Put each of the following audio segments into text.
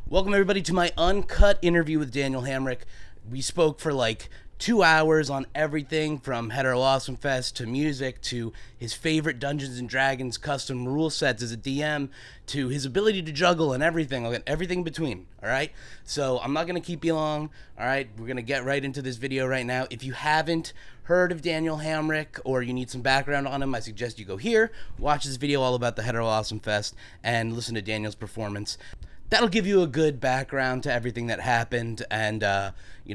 Welcome, everybody, to my uncut interview with Daniel Hamrick. We spoke for like 2 hours on everything from Hetero Awesome Fest to music to his favorite Dungeons and Dragons custom rule sets as a DM to his ability to juggle and everything, like everything in between. All right. So I'm not going to keep you long. All right. We're going to get right into this video right now. If you haven't heard of Daniel Hamrick or you need some background on him, I suggest you go here, watch this video all about the Hetero Awesome Fest, and listen to Daniel's performance. That'll give you a good background to everything that happened, and,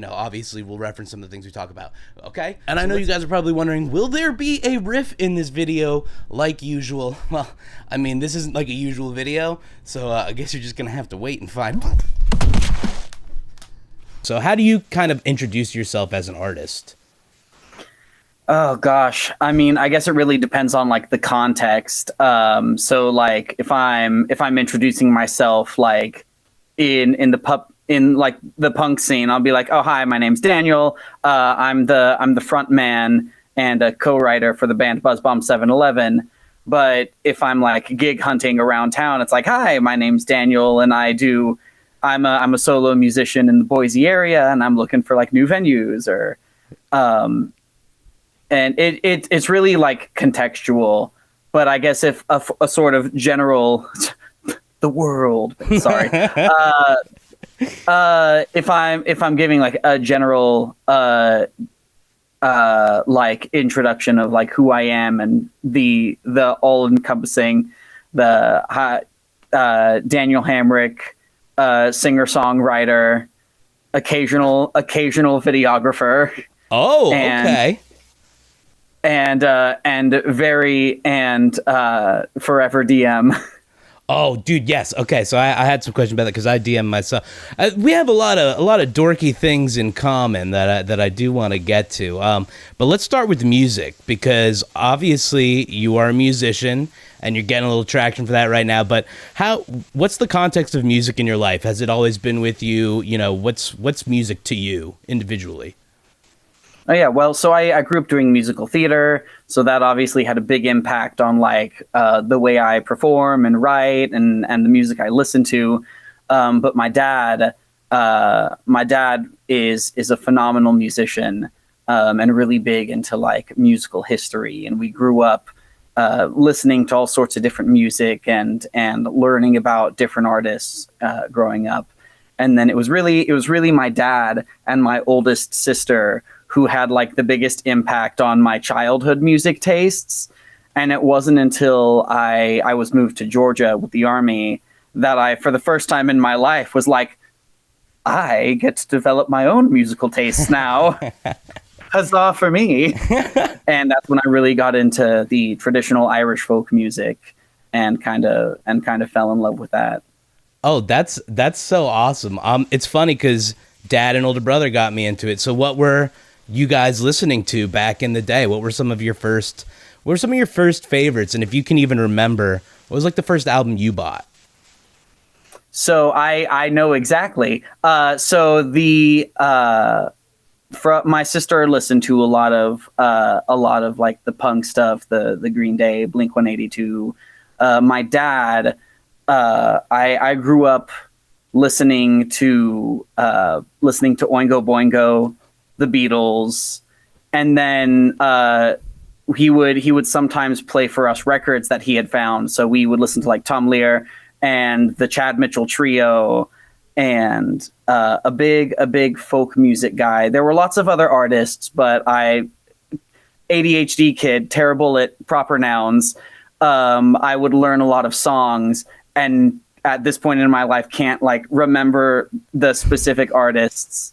obviously we'll reference some of the things we talk about, okay? And I know you guys are probably wondering, will there be a riff in this video like usual? Well, I mean, this isn't like a usual video, so I guess you're just gonna have to wait and find one. So how do you kind of introduce yourself as an artist? Oh gosh. I mean, I guess it really depends on like the context. So like if I'm introducing myself like in the punk scene, I'll be like, "Oh, hi, my name's Daniel. I'm the front man and a co-writer for the band Buzzbomb 711." But if I'm like gig hunting around town, it's like, "Hi, my name's Daniel and I'm a solo musician in the Boise area and I'm looking for like new venues or and it's really like contextual, but I guess if a sort of general, the world, sorry, if I'm giving like a general like introduction of like who I am and the all encompassing Daniel Hamrick, singer songwriter, occasional videographer. Oh, okay. And forever DM. Oh, dude, yes. Okay, so I had some questions about that because I DM myself. We have a lot of dorky things in common that I do want to get to. But let's start with music because obviously you are a musician and you're getting a little traction for that right now. But what's the context of music in your life? Has it always been with you? You know, what's music to you individually? Oh yeah, well, so I grew up doing musical theater, so that obviously had a big impact on like the way I perform and write and the music I listen to. But my dad is a phenomenal musician and really big into like musical history, and we grew up listening to all sorts of different music and learning about different artists growing up. And then it was really my dad and my oldest sister who had like the biggest impact on my childhood music tastes. And it wasn't until I was moved to Georgia with the Army that I, for the first time in my life, was like, I get to develop my own musical tastes now. Huzzah for me. And that's when I really got into the traditional Irish folk music and kind of fell in love with that. Oh, that's so awesome. It's funny because dad and older brother got me into it. So what were you guys listening to back in the day? What were some of your first favorites? And if you can even remember, what was like the first album you bought? So I know exactly. My sister listened to a lot of like the punk stuff, the Green Day, Blink-182. My dad, I grew up listening to Oingo Boingo, the Beatles, and then he would sometimes play for us records that he had found. So we would listen to like Tom Lehrer and the Chad Mitchell Trio, and a big folk music guy. There were lots of other artists, but ADHD kid, terrible at proper nouns. I would learn a lot of songs, and at this point in my life can't like remember the specific artists.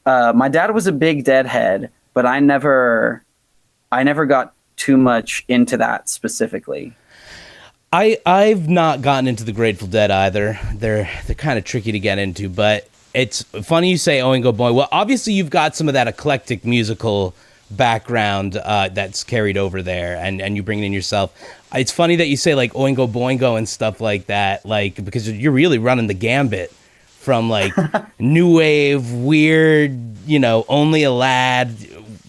My dad was a big Deadhead, but I never got too much into that specifically. I've not gotten into the Grateful Dead either. They're kind of tricky to get into, but it's funny you say Oingo Boingo. Well, obviously you've got some of that eclectic musical background that's carried over there, and you bring it in yourself. It's funny that you say like Oingo Boingo and stuff like that, like because you're really running the gambit from like new wave, weird, Only a Lad,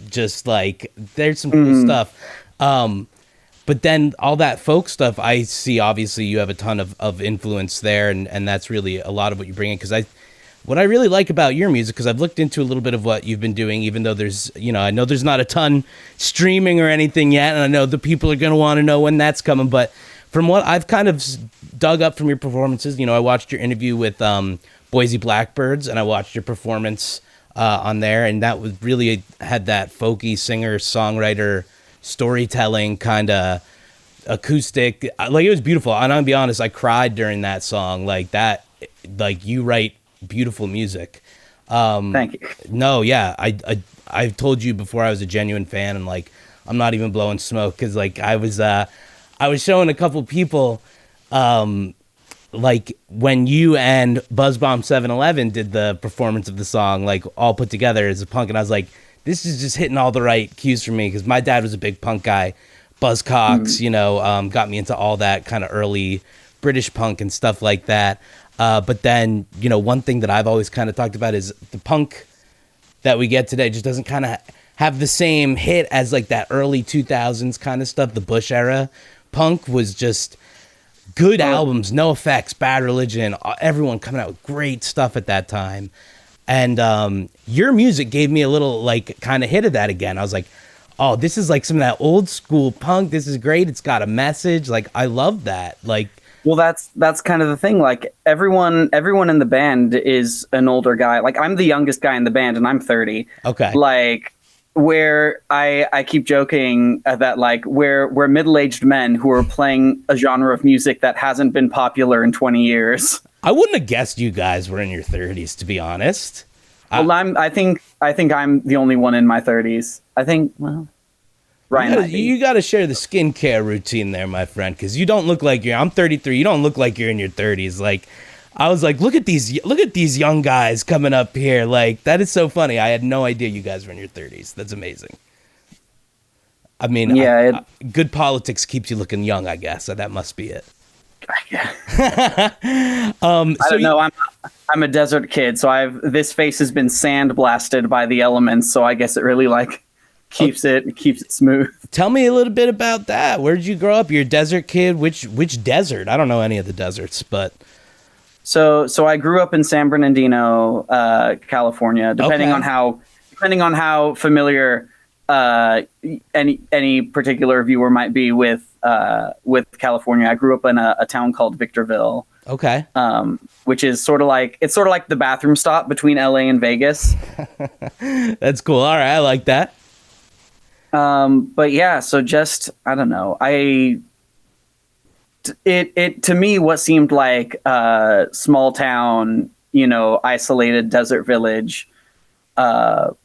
just like there's some cool stuff. But then all that folk stuff, I see, obviously you have a ton of influence there, and that's really a lot of what you bring in. Because what I really like about your music, because I've looked into a little bit of what you've been doing, even though there's, I know there's not a ton streaming or anything yet, and I know the people are going to want to know when that's coming, but from what I've kind of dug up from your performances, I watched your interview with Boise Blackbirds, and I watched your performance on there, and that was really had that folky singer, songwriter, storytelling kind of acoustic, like it was beautiful. And I'll be honest, I cried during that song. Like that, like you write beautiful music. Thank you. No, yeah, I've told you before I was a genuine fan, and like I'm not even blowing smoke, because like I was showing a couple people like when you and Buzzbomb 711 did the performance of the song, like all put together as a punk, and I was like, this is just hitting all the right cues for me, because my dad was a big punk guy. Buzzcocks, got me into all that kind of early British punk and stuff like that. But then, one thing that I've always kind of talked about is the punk that we get today just doesn't kind of have the same hit as like that early 2000s kind of stuff. The Bush era punk was just good albums, No Effects, Bad Religion, everyone coming out with great stuff at that time. And your music gave me a little like kind of hit of that again. I was like, oh, this is like some of that old school punk. This is great. It's got a message. Like, I love that. Like, well, that's kind of the thing. Like everyone in the band is an older guy. Like I'm the youngest guy in the band, and I'm 30. Okay. Like where I keep joking that like we're middle-aged men who are playing a genre of music that hasn't been popular in 20 years. I wouldn't have guessed you guys were in your 30s, to be honest. Well, I think I'm the only one in my 30s. I think, well, Ryan, you got to share the skincare routine there, my friend, because you don't look like I'm 33. You don't look like you're in your 30s. Like, I was like, look at these young guys coming up here. Like, that is so funny. I had no idea you guys were in your 30s. That's amazing. I mean, yeah, good politics keeps you looking young, I guess. So that must be it. I don't know. I'm a desert kid, so this face has been sandblasted by the elements. So I guess it really like keeps it smooth. Tell me a little bit about that. Where did you grow up? You're a desert kid. Which desert? I don't know any of the deserts, but so I grew up in San Bernardino, California. Depending on how familiar any particular viewer might be with California, I grew up in a town called Victorville. Okay. Which is sort of like the bathroom stop between LA and Vegas. That's cool. All right, I like that. But yeah, so just I don't know. It to me what seemed like a small town, isolated desert village. But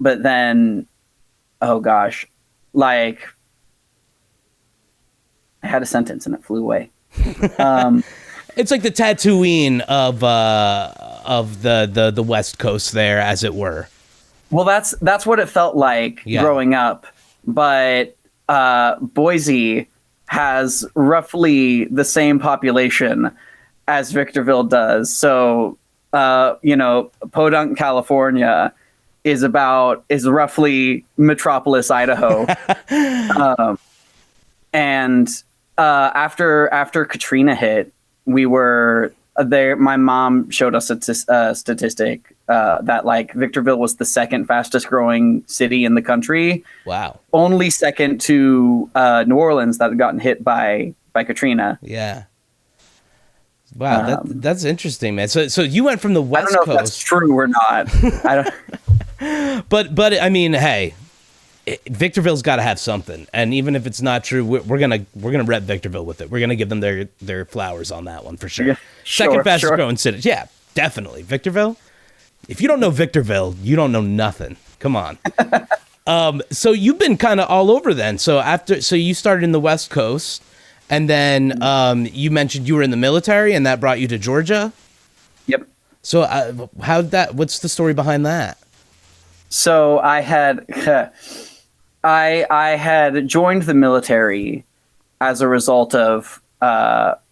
then, oh gosh, like I had a sentence and it flew away. It's like the Tatooine of the West Coast there, as it were. Well, that's what it felt like growing up. But Boise has roughly the same population as Victorville does. So, Podunk, California is roughly Metropolis, Idaho. And after Katrina hit, we were there. My mom showed us a statistic that like Victorville was the second fastest growing city in the country. Wow. Only second to New Orleans that had gotten hit by Katrina. Yeah. Wow, that's interesting, man. So you went from the West Coast. I don't know if that's true or not. I don't. But I mean, hey, Victorville's got to have something, and even if it's not true, we're gonna rep Victorville with it. We're gonna give them their flowers on that one for sure. Yeah, Second fastest growing city, yeah, definitely Victorville. If you don't know Victorville, you don't know nothing. Come on. So you've been kind of all over then. So you started in the West Coast, and then you mentioned you were in the military, and that brought you to Georgia. Yep. So what's the story behind that? So I had I had joined the military as a result of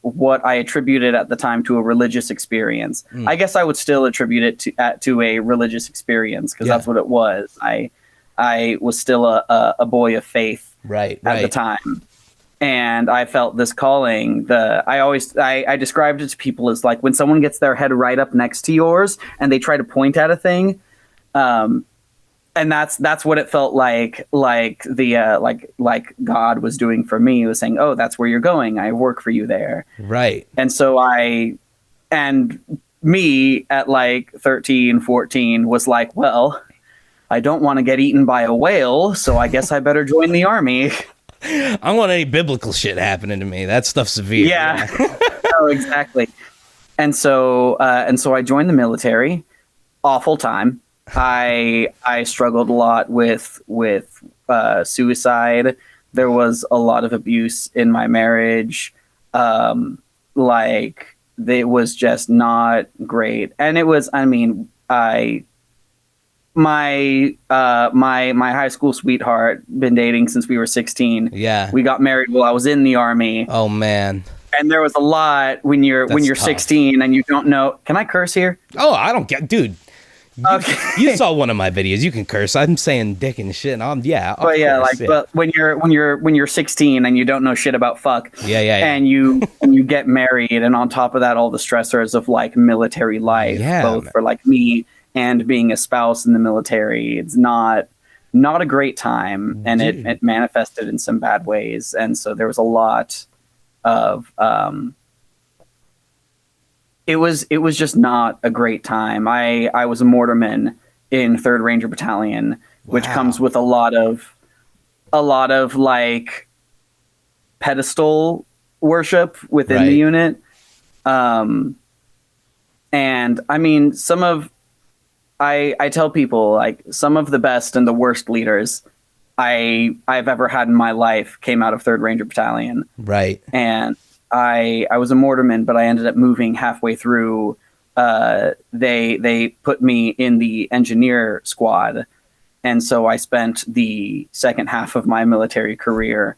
what I attributed at the time to a religious experience. I guess I would still attribute it to a religious experience because that's what it was. I was still a boy of faith at the time. and I felt this calling. I described it to people as like when someone gets their head right up next to yours and they try to point at a thing. And that's what it felt like God was doing for me. He was saying, oh, that's where you're going. I work for you there. Right. And so me at like 13, 14 was like, well, I don't want to get eaten by a whale, so I guess I better join the army. I don't want any biblical shit happening to me. That stuff's severe. Yeah. Oh, exactly. And so I joined the military. Awful time. I struggled a lot with suicide. There was a lot of abuse in my marriage. Like it was just not great. And it was, I mean, my high school sweetheart, been dating since we were 16. Yeah. We got married while I was in the army. Oh man. And there was a lot when you're tough. 16 and you don't know. Can I curse here? Oh, I don't get, dude. Okay. You saw one of my videos. You can curse. I'm saying dick and shit. But when you're 16 and you don't know shit about fuck. Yeah. And you get married, and on top of that, all the stressors of like military life, both for like me and being a spouse in the military. It's not a great time, and it manifested in some bad ways. And so there was a lot of it was just not a great time. I was a mortarman in 3rd Ranger Battalion, which comes with a lot of like pedestal worship within the unit. And I mean, I tell people, like, some of the best and the worst leaders I've ever had in my life came out of 3rd Ranger Battalion. Right. And I was a mortarman, but I ended up moving halfway through. They put me in the engineer squad. And so I spent the second half of my military career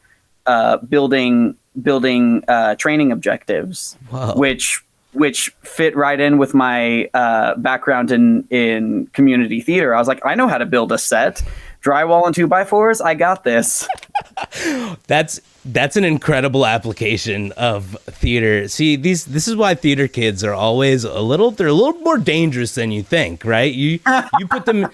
building training objectives, which fit right in with my background in community theater. I was like, I know how to build a set. Drywall and 2x4s, I got this. That's an incredible application of theater. See, this is why theater kids are always they're a little more dangerous than you think, right? You put them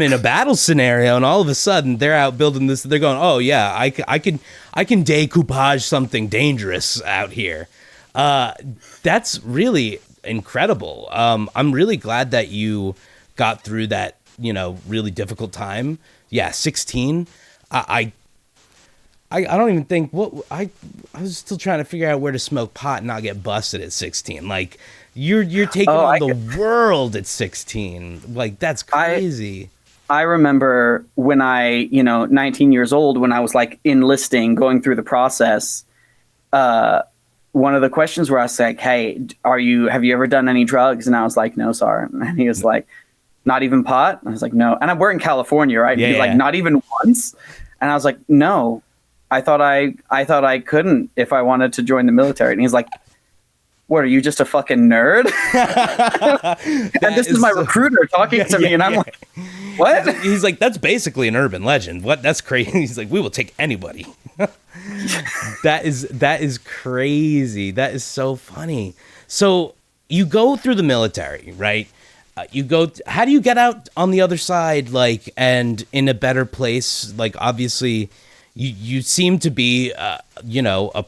in a battle scenario, and all of a sudden they're out building this. They're going, oh yeah, I can decoupage something dangerous out here. That's really incredible. I'm really glad that you got through that, really difficult time. Yeah, 16. I don't even think I was still trying to figure out where to smoke pot and not get busted at 16. Like you're taking on the world at 16. Like that's crazy. I remember when 19 years old, when I was like enlisting, going through the process, one of the questions where I was like, hey, have you ever done any drugs? And I was like, no, sir. And he was like, not even pot? And I was like, no. And we're in California, right? Yeah, He's like, not even once? And I was like, no. I thought I couldn't if I wanted to join the military. And he's like, what, are you just a fucking nerd? And this is my recruiter talking to me. And I'm like, what? He's like, that's basically an urban legend. What? That's crazy. He's like, we will take anybody. That is crazy. That is so funny. So you go through the military, right? How do you get out on the other side, like, and in a better place? Like, obviously, you seem to be, a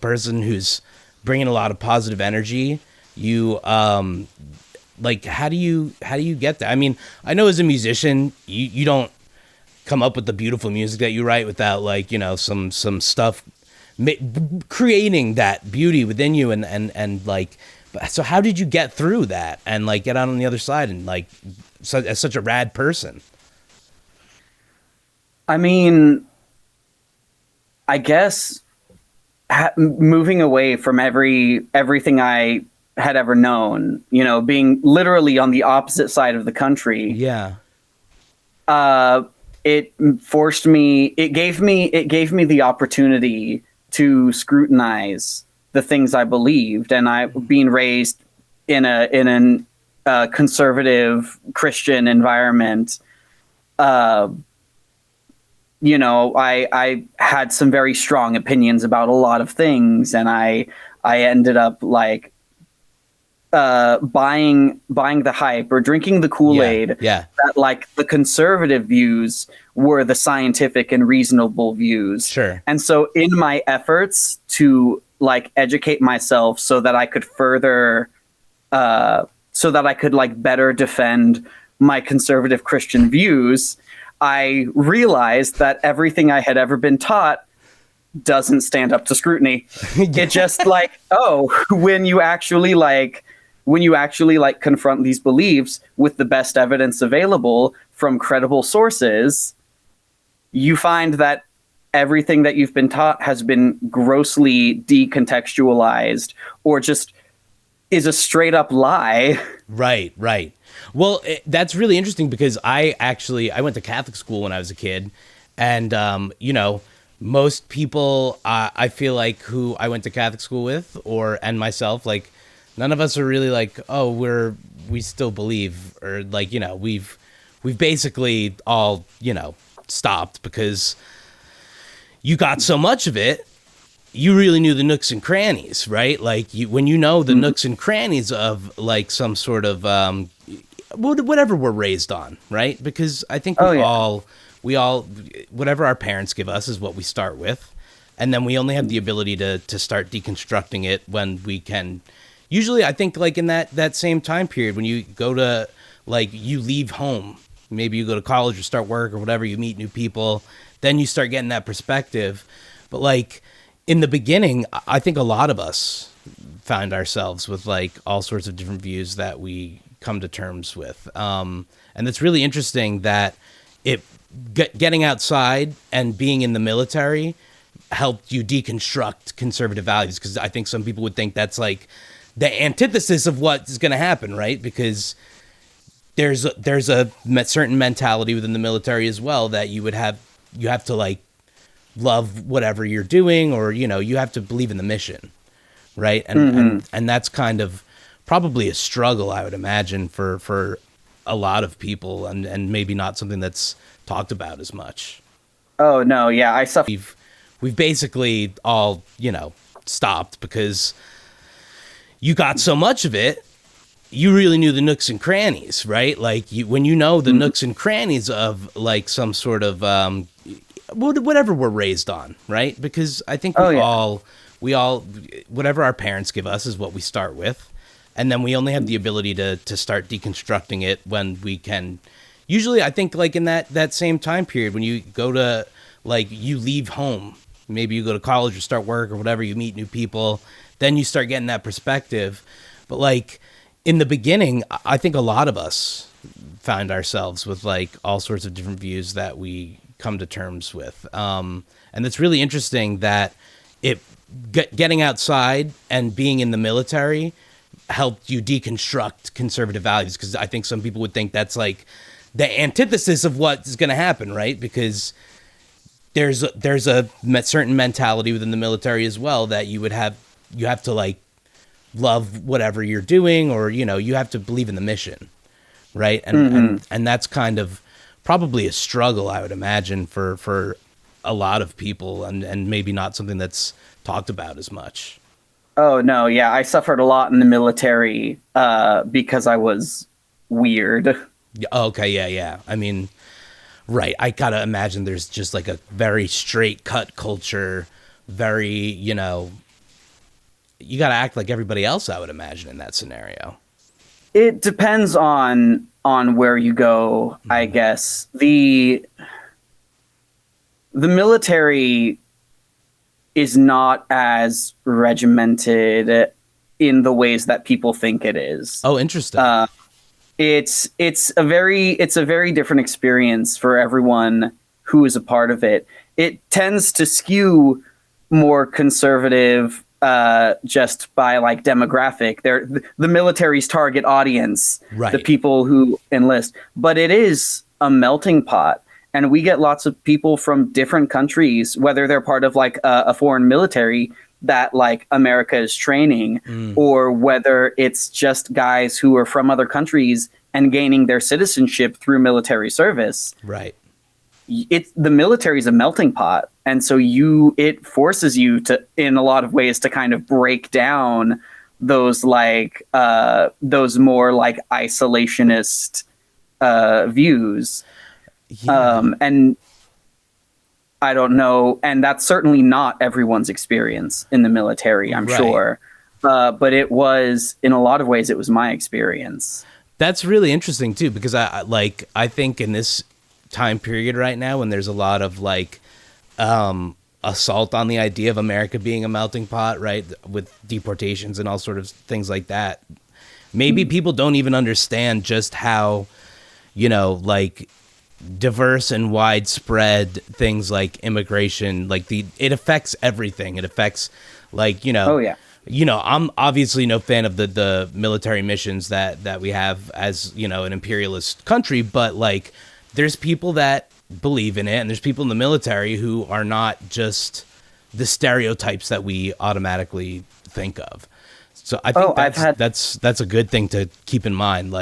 person who's bringing a lot of positive energy. You, like, how do you get that? I mean, I know as a musician, you don't come up with the beautiful music that you write without, like, some stuff creating that beauty within you, and like, so how did you get through that and like get out on the other side and like as such a rad person? I mean, I guess moving away from everything I had ever known, being literally on the opposite side of the country. Yeah. It gave me the opportunity to scrutinize the things I believed, and I being raised in a conservative Christian environment. I had some very strong opinions about a lot of things, and I ended up like buying the hype or drinking the Yeah, Kool-Aid yeah, that like the conservative views were the scientific and reasonable views. sure. And so in my efforts to like educate myself so that I could further so that I could like better defend my conservative Christian views, I realized that everything I had ever been taught doesn't stand up to scrutiny. It just like, oh, when you actually like confront these beliefs with the best evidence available from credible sources, you find that everything that you've been taught has been grossly decontextualized or just is a straight up lie. Right, right. Well, that's really interesting because I went to Catholic school when I was a kid, and most people I feel like who I went to Catholic school with, and myself, like none of us are really like, oh, we still believe, or like we've basically all stopped because you got so much of it. You really knew the nooks and crannies, right? Like when you know the nooks and crannies of like some sort of whatever we're raised on, right? Because I think we all whatever our parents give us is what we start with, and then we only have the ability to start deconstructing it when we can. Usually, I think like in that same time period when you go to like you leave home, maybe you go to college or start work or whatever, you meet new people, then you start getting that perspective, but like. In the beginning, I think a lot of us found ourselves with like all sorts of different views that we come to terms with. And it's really interesting that getting outside and being in the military helped you deconstruct conservative values. Because I think some people would think that's like the antithesis of what's going to happen, right? Because there's a certain mentality within the military as well that you have to like love whatever you're doing, or you have to believe in the mission, right? And that's kind of probably a struggle, I would imagine, for a lot of people, and maybe not something that's talked about as much. Oh no, yeah, I suffer. We've basically all stopped because you got so much of it. You really knew the nooks and crannies, right? Like when you know the nooks and crannies of like some sort of whatever we're raised on, right? Because I think we all whatever our parents give us is what we start with, and then we only have the ability to start deconstructing it when we can. Usually, I think like in that same time period when you go to like you leave home, maybe you go to college or start work or whatever, you meet new people, then you start getting that perspective. But like in the beginning, I think a lot of us found ourselves with like all sorts of different views that we come to terms with. And it's really interesting that getting outside and being in the military helped you deconstruct conservative values. Because I think some people would think that's like the antithesis of what's going to happen, right? Because there's a certain mentality within the military as well that you have to like love whatever you're doing, or you have to believe in the mission, right? And that's kind of probably a struggle, I would imagine, for a lot of people, and maybe not something that's talked about as much. Oh no, yeah, I suffered a lot in the military because I was weird. Okay, yeah. I mean, right. I gotta imagine there's just like a very straight cut culture, very, you gotta act like everybody else, I would imagine, in that scenario. It depends on where you go, I guess. The military is not as regimented in the ways that people think it is. Oh, interesting. It's a very different experience for everyone who is a part of it. It tends to skew more conservative just by like demographic. They're the military's target audience, right. The people who enlist. But it is a melting pot, and we get lots of people from different countries, whether they're part of like a foreign military that like America is training, or whether it's just guys who are from other countries and gaining their citizenship through military service. Right. it's the military is a melting pot, and so it forces you to, in a lot of ways, to kind of break down those those more like isolationist views. And I don't know, and that's certainly not everyone's experience in the military, I'm sure. But it was, in a lot of ways, it was my experience. That's really interesting too, because I think in this time period right now, when there's a lot of assault on the idea of America being a melting pot, right, with deportations and all sort of things like that, maybe people don't even understand just how, diverse and widespread things like immigration, it affects everything. It affects Oh yeah. I'm obviously no fan of the military missions that we have as, an imperialist country, but there's people that believe in it, and there's people in the military who are not just the stereotypes that we automatically think of. So I think that's a good thing to keep in mind.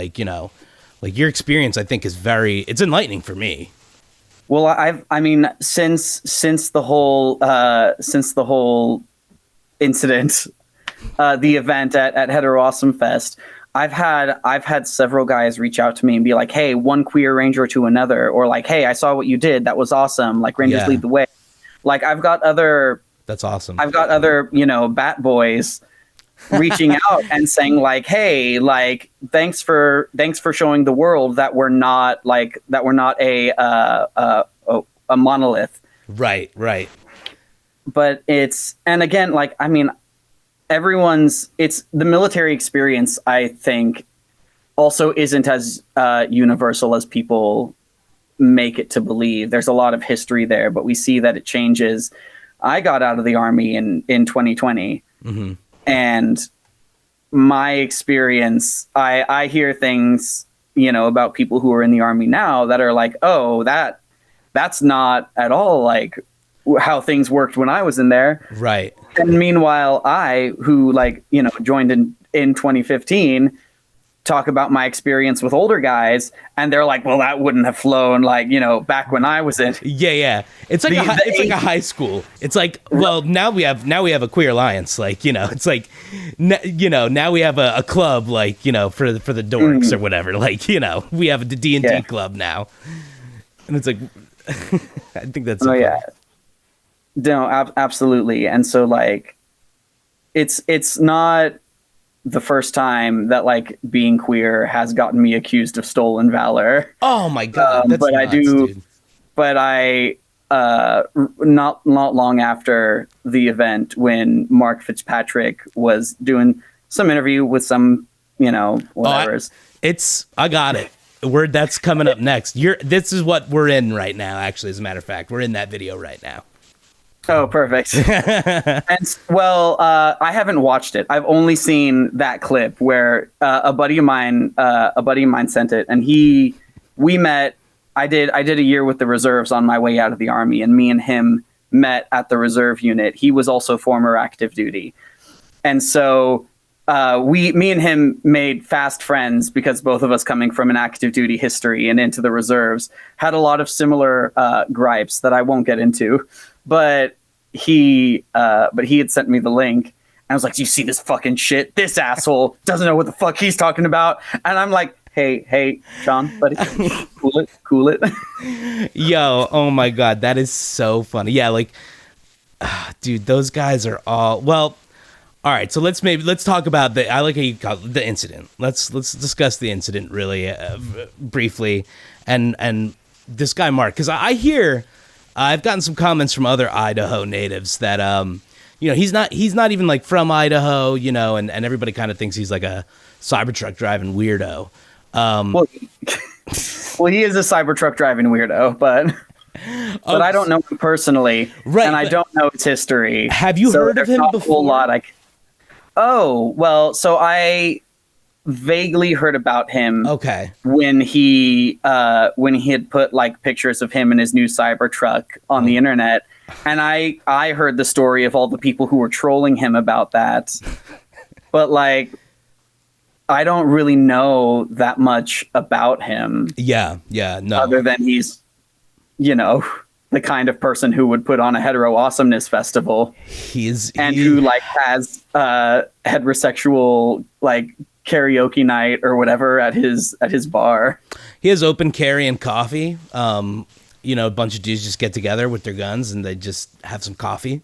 Your experience, I think, is it's enlightening for me. Well, I mean, since the whole incident, the event at Hetero Awesome Fest, I've had several guys reach out to me and be like, "Hey, one queer ranger to another," or like, "Hey, I saw what you did. That was awesome. Like, Rangers lead the way." I've got other. That's awesome. I've got other, bat boys reaching out and saying "Hey, thanks for showing the world that we're not a monolith." Right. But it's it's the military experience, I think, also isn't as universal as people make it to believe. There's a lot of history there, but we see that it changes. I got out of the Army in 2020. Mm-hmm. And my experience, I hear things, about people who are in the Army now that are like, "Oh, that's not at all how things worked when I was in there." Right. And meanwhile, I, who joined in 2015, talk about my experience with older guys, and they're like, "Well, that wouldn't have flown back when I was in." Yeah. It's like like a high school. It's like, well, now we have a queer alliance. It's like, now we have a club, for the dorks or whatever. We have the D&D club now, and it's like, I think that's. Yeah. No, absolutely. And so it's not the first time that being queer has gotten me accused of stolen valor. Oh my God. That's but nuts, I do, dude. but I, not long after the event, when Mark Fitzpatrick was doing some interview with some, whatever. I got it. That's coming up next. This is what we're in right now. Actually, as a matter of fact, we're in that video right now. Oh, perfect. And I haven't watched it. I've only seen that clip where a buddy of mine sent it, and we met. I did a year with the reserves on my way out of the Army, and me and him met at the reserve unit. He was also former active duty, and so me and him made fast friends because both of us, coming from an active duty history and into the reserves, had a lot of similar gripes that I won't get into. But he had sent me the link, and I was like, "Do you see this fucking shit? This asshole doesn't know what the fuck he's talking about." And I'm like, Hey, Sean, buddy, cool it. Yo, oh my God, that is so funny. Yeah, dude, those guys are all well. All right, so let's talk about I like how you call it the incident. Let's discuss the incident really briefly, and this guy Mark, because I hear. I've gotten some comments from other Idaho natives that, he's not even from Idaho, and everybody kind of thinks he's like a Cybertruck driving weirdo. Well, he is a Cybertruck driving weirdo, but I don't know him personally, right? And I don't know his history. Have you heard of him before? A whole lot. So I vaguely heard about him. Okay. When he had put pictures of him and his new Cybertruck on the internet, and I heard the story of all the people who were trolling him about that, but I don't really know that much about him. Yeah, no. Other than he's you know, the kind of person who would put on a hetero awesomeness festival who like has heterosexual like karaoke night or whatever at his bar. He has open carry and coffee. You know, a bunch of dudes just get together with their guns and they just have some coffee.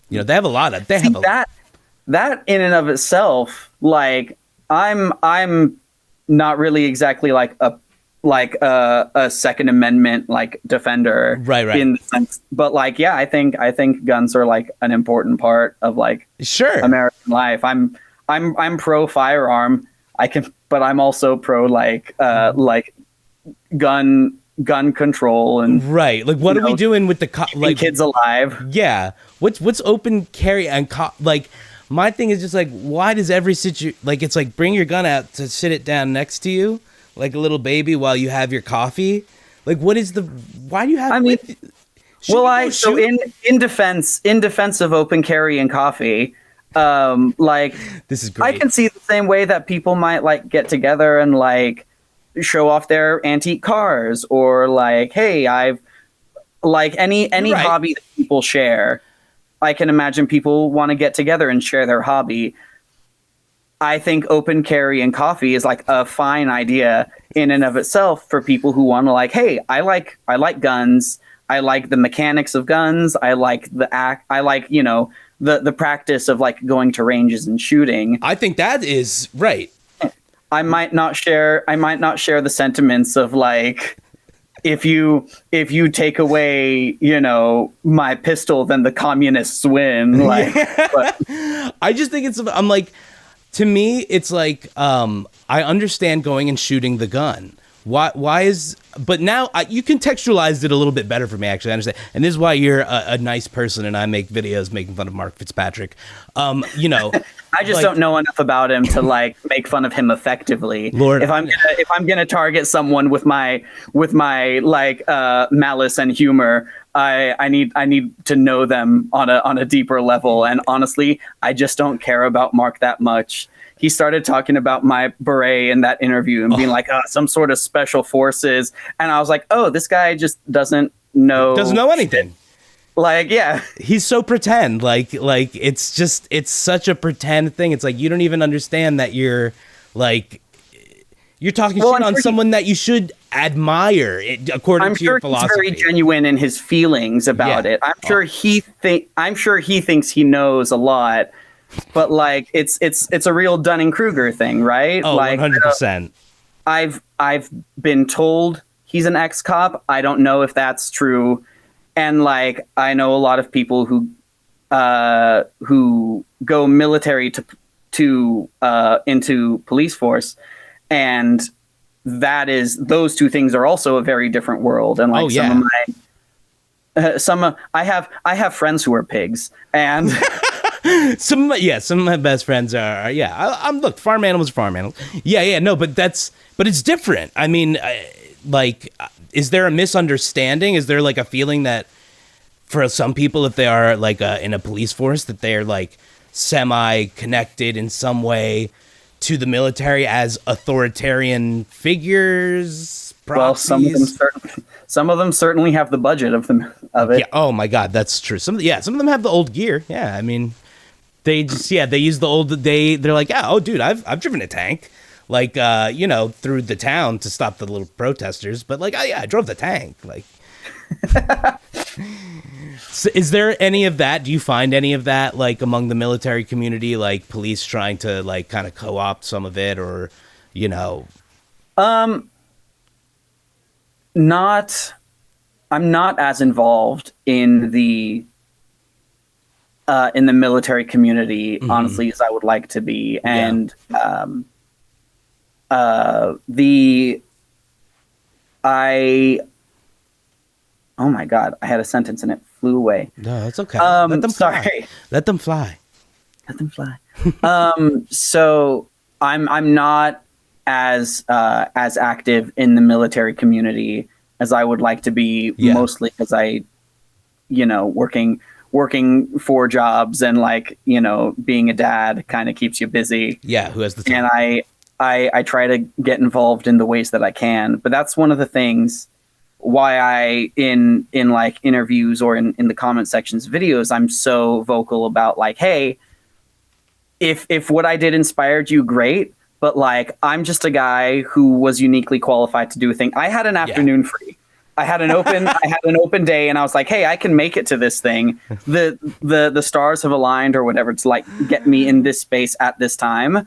You know, they have a lot of that in and of itself, like I'm not really exactly like a Second Amendment like defender, right in the sense, but like I think guns are like an important part of like American life. I'm pro firearm. But I'm also pro like gun control and right. Like what are we doing with the like kids alive? Yeah. What's open carry and like my thing is just like, why does every like it's like bring your gun out to sit it down next to you like a little baby while you have your coffee? Like why do you have? I mean, so in defense of open carry and coffee, like this is great. I can see the same way that people might like get together and like show off their antique cars, or like, hey, I've like any hobby that people share. I can imagine people want to get together and share their hobby. I think open carry and coffee is like a fine idea in and of itself for people who want to like, hey, I like guns. I like the mechanics of guns. I like I like, you know, the practice of like going to ranges and shooting. I think that is right. I might not share the sentiments of like, if you take away, you know, my pistol, then the communists win. Like, but I just think I'm like, to me, it's like, I understand going and shooting the gun. Why is, but now you contextualized it a little bit better for me, actually. I understand. And this is why you're a nice person and I make videos making fun of Mark Fitzpatrick. You know, I just don't know enough about him to like make fun of him effectively. Lord, if I'm gonna target someone with my like malice and humor, I need to know them on a deeper level. And honestly, I just don't care about Mark that much. He started talking about my beret in that interview and being like, some sort of special forces. And I was like, oh, this guy just doesn't know anything. Like, yeah, he's so pretend. Like it's such a pretend thing. It's like you don't even understand that you're like you're talking shit on someone that you should admire, according to your philosophy. I'm sure he's very genuine in his feelings about it. I'm sure he thinks he knows a lot. But like it's a real Dunning-Kruger thing, right? Oh, like 100%. I've been told he's an ex-cop. I don't know if that's true. And like I know a lot of people who go military to into police force, and those two things are also a very different world. And like I have friends who are pigs, and some of my best friends are I'm look, farm animals are farm animals. No, but it's different. I mean, like, is there a misunderstanding? Is there like a feeling that for some people, if they are like in a police force, that they're like semi-connected in some way to the military as authoritarian figures? Proxies? Well, some of them certainly have the budget of it. Yeah. Oh my God, that's true. Some of them have the old gear. Yeah, I mean, they just they use the old. They're like, yeah, oh dude, I've driven a tank, like you know, through the town to stop the little protesters. But like, oh yeah, I drove the tank. Like, so is there any of that? Do you find any of that like among the military community, like police trying to like kind of co-opt some of it, or you know? I'm not as involved in the military community, honestly, as I would like to be. And oh my God, I had a sentence and it flew away. No, it's okay. Let them fly. Sorry. Let them fly. Let them fly. So I'm not as active in the military community as I would like to be, mostly because I, you know, working 4 jobs and like, you know, being a dad kind of keeps you busy. Yeah, who has the time? And I try to get involved in the ways that I can. But that's one of the things why I in like interviews or in the comment sections videos, I'm so vocal about like, hey, if what I did inspired you, great. But like, I'm just a guy who was uniquely qualified to do a thing. I had an afternoon free. I had an open day, and I was like, hey, I can make it to this thing. The stars have aligned or whatever to like get me in this space at this time.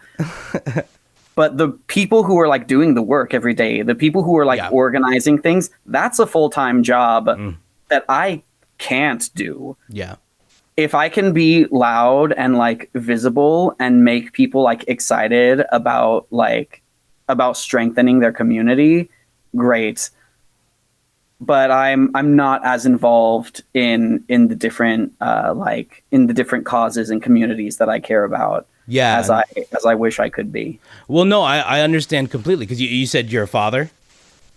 But the people who are like doing the work every day, the people who are like organizing things, that's a full-time job that I can't do. Yeah. If I can be loud and like visible and make people like excited about strengthening their community, great. But I'm not as involved in the different in the different causes and communities that I care about. Yeah, as I wish I could be. Well, no, I understand completely, because you said you're a father.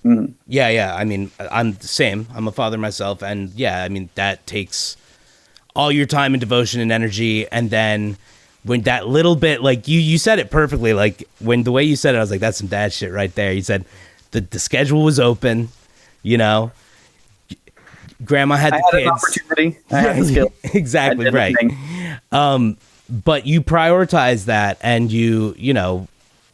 Mm-hmm. Yeah. I mean, I'm the same. I'm a father myself, and yeah, I mean that takes all your time and devotion and energy, and then when that little bit, like you said it perfectly, like when the way you said it, I was like, that's some dad shit right there. You said the schedule was open, you know, grandma had the kids. An opportunity. I had the skill. Exactly right. But you prioritize that, and you know,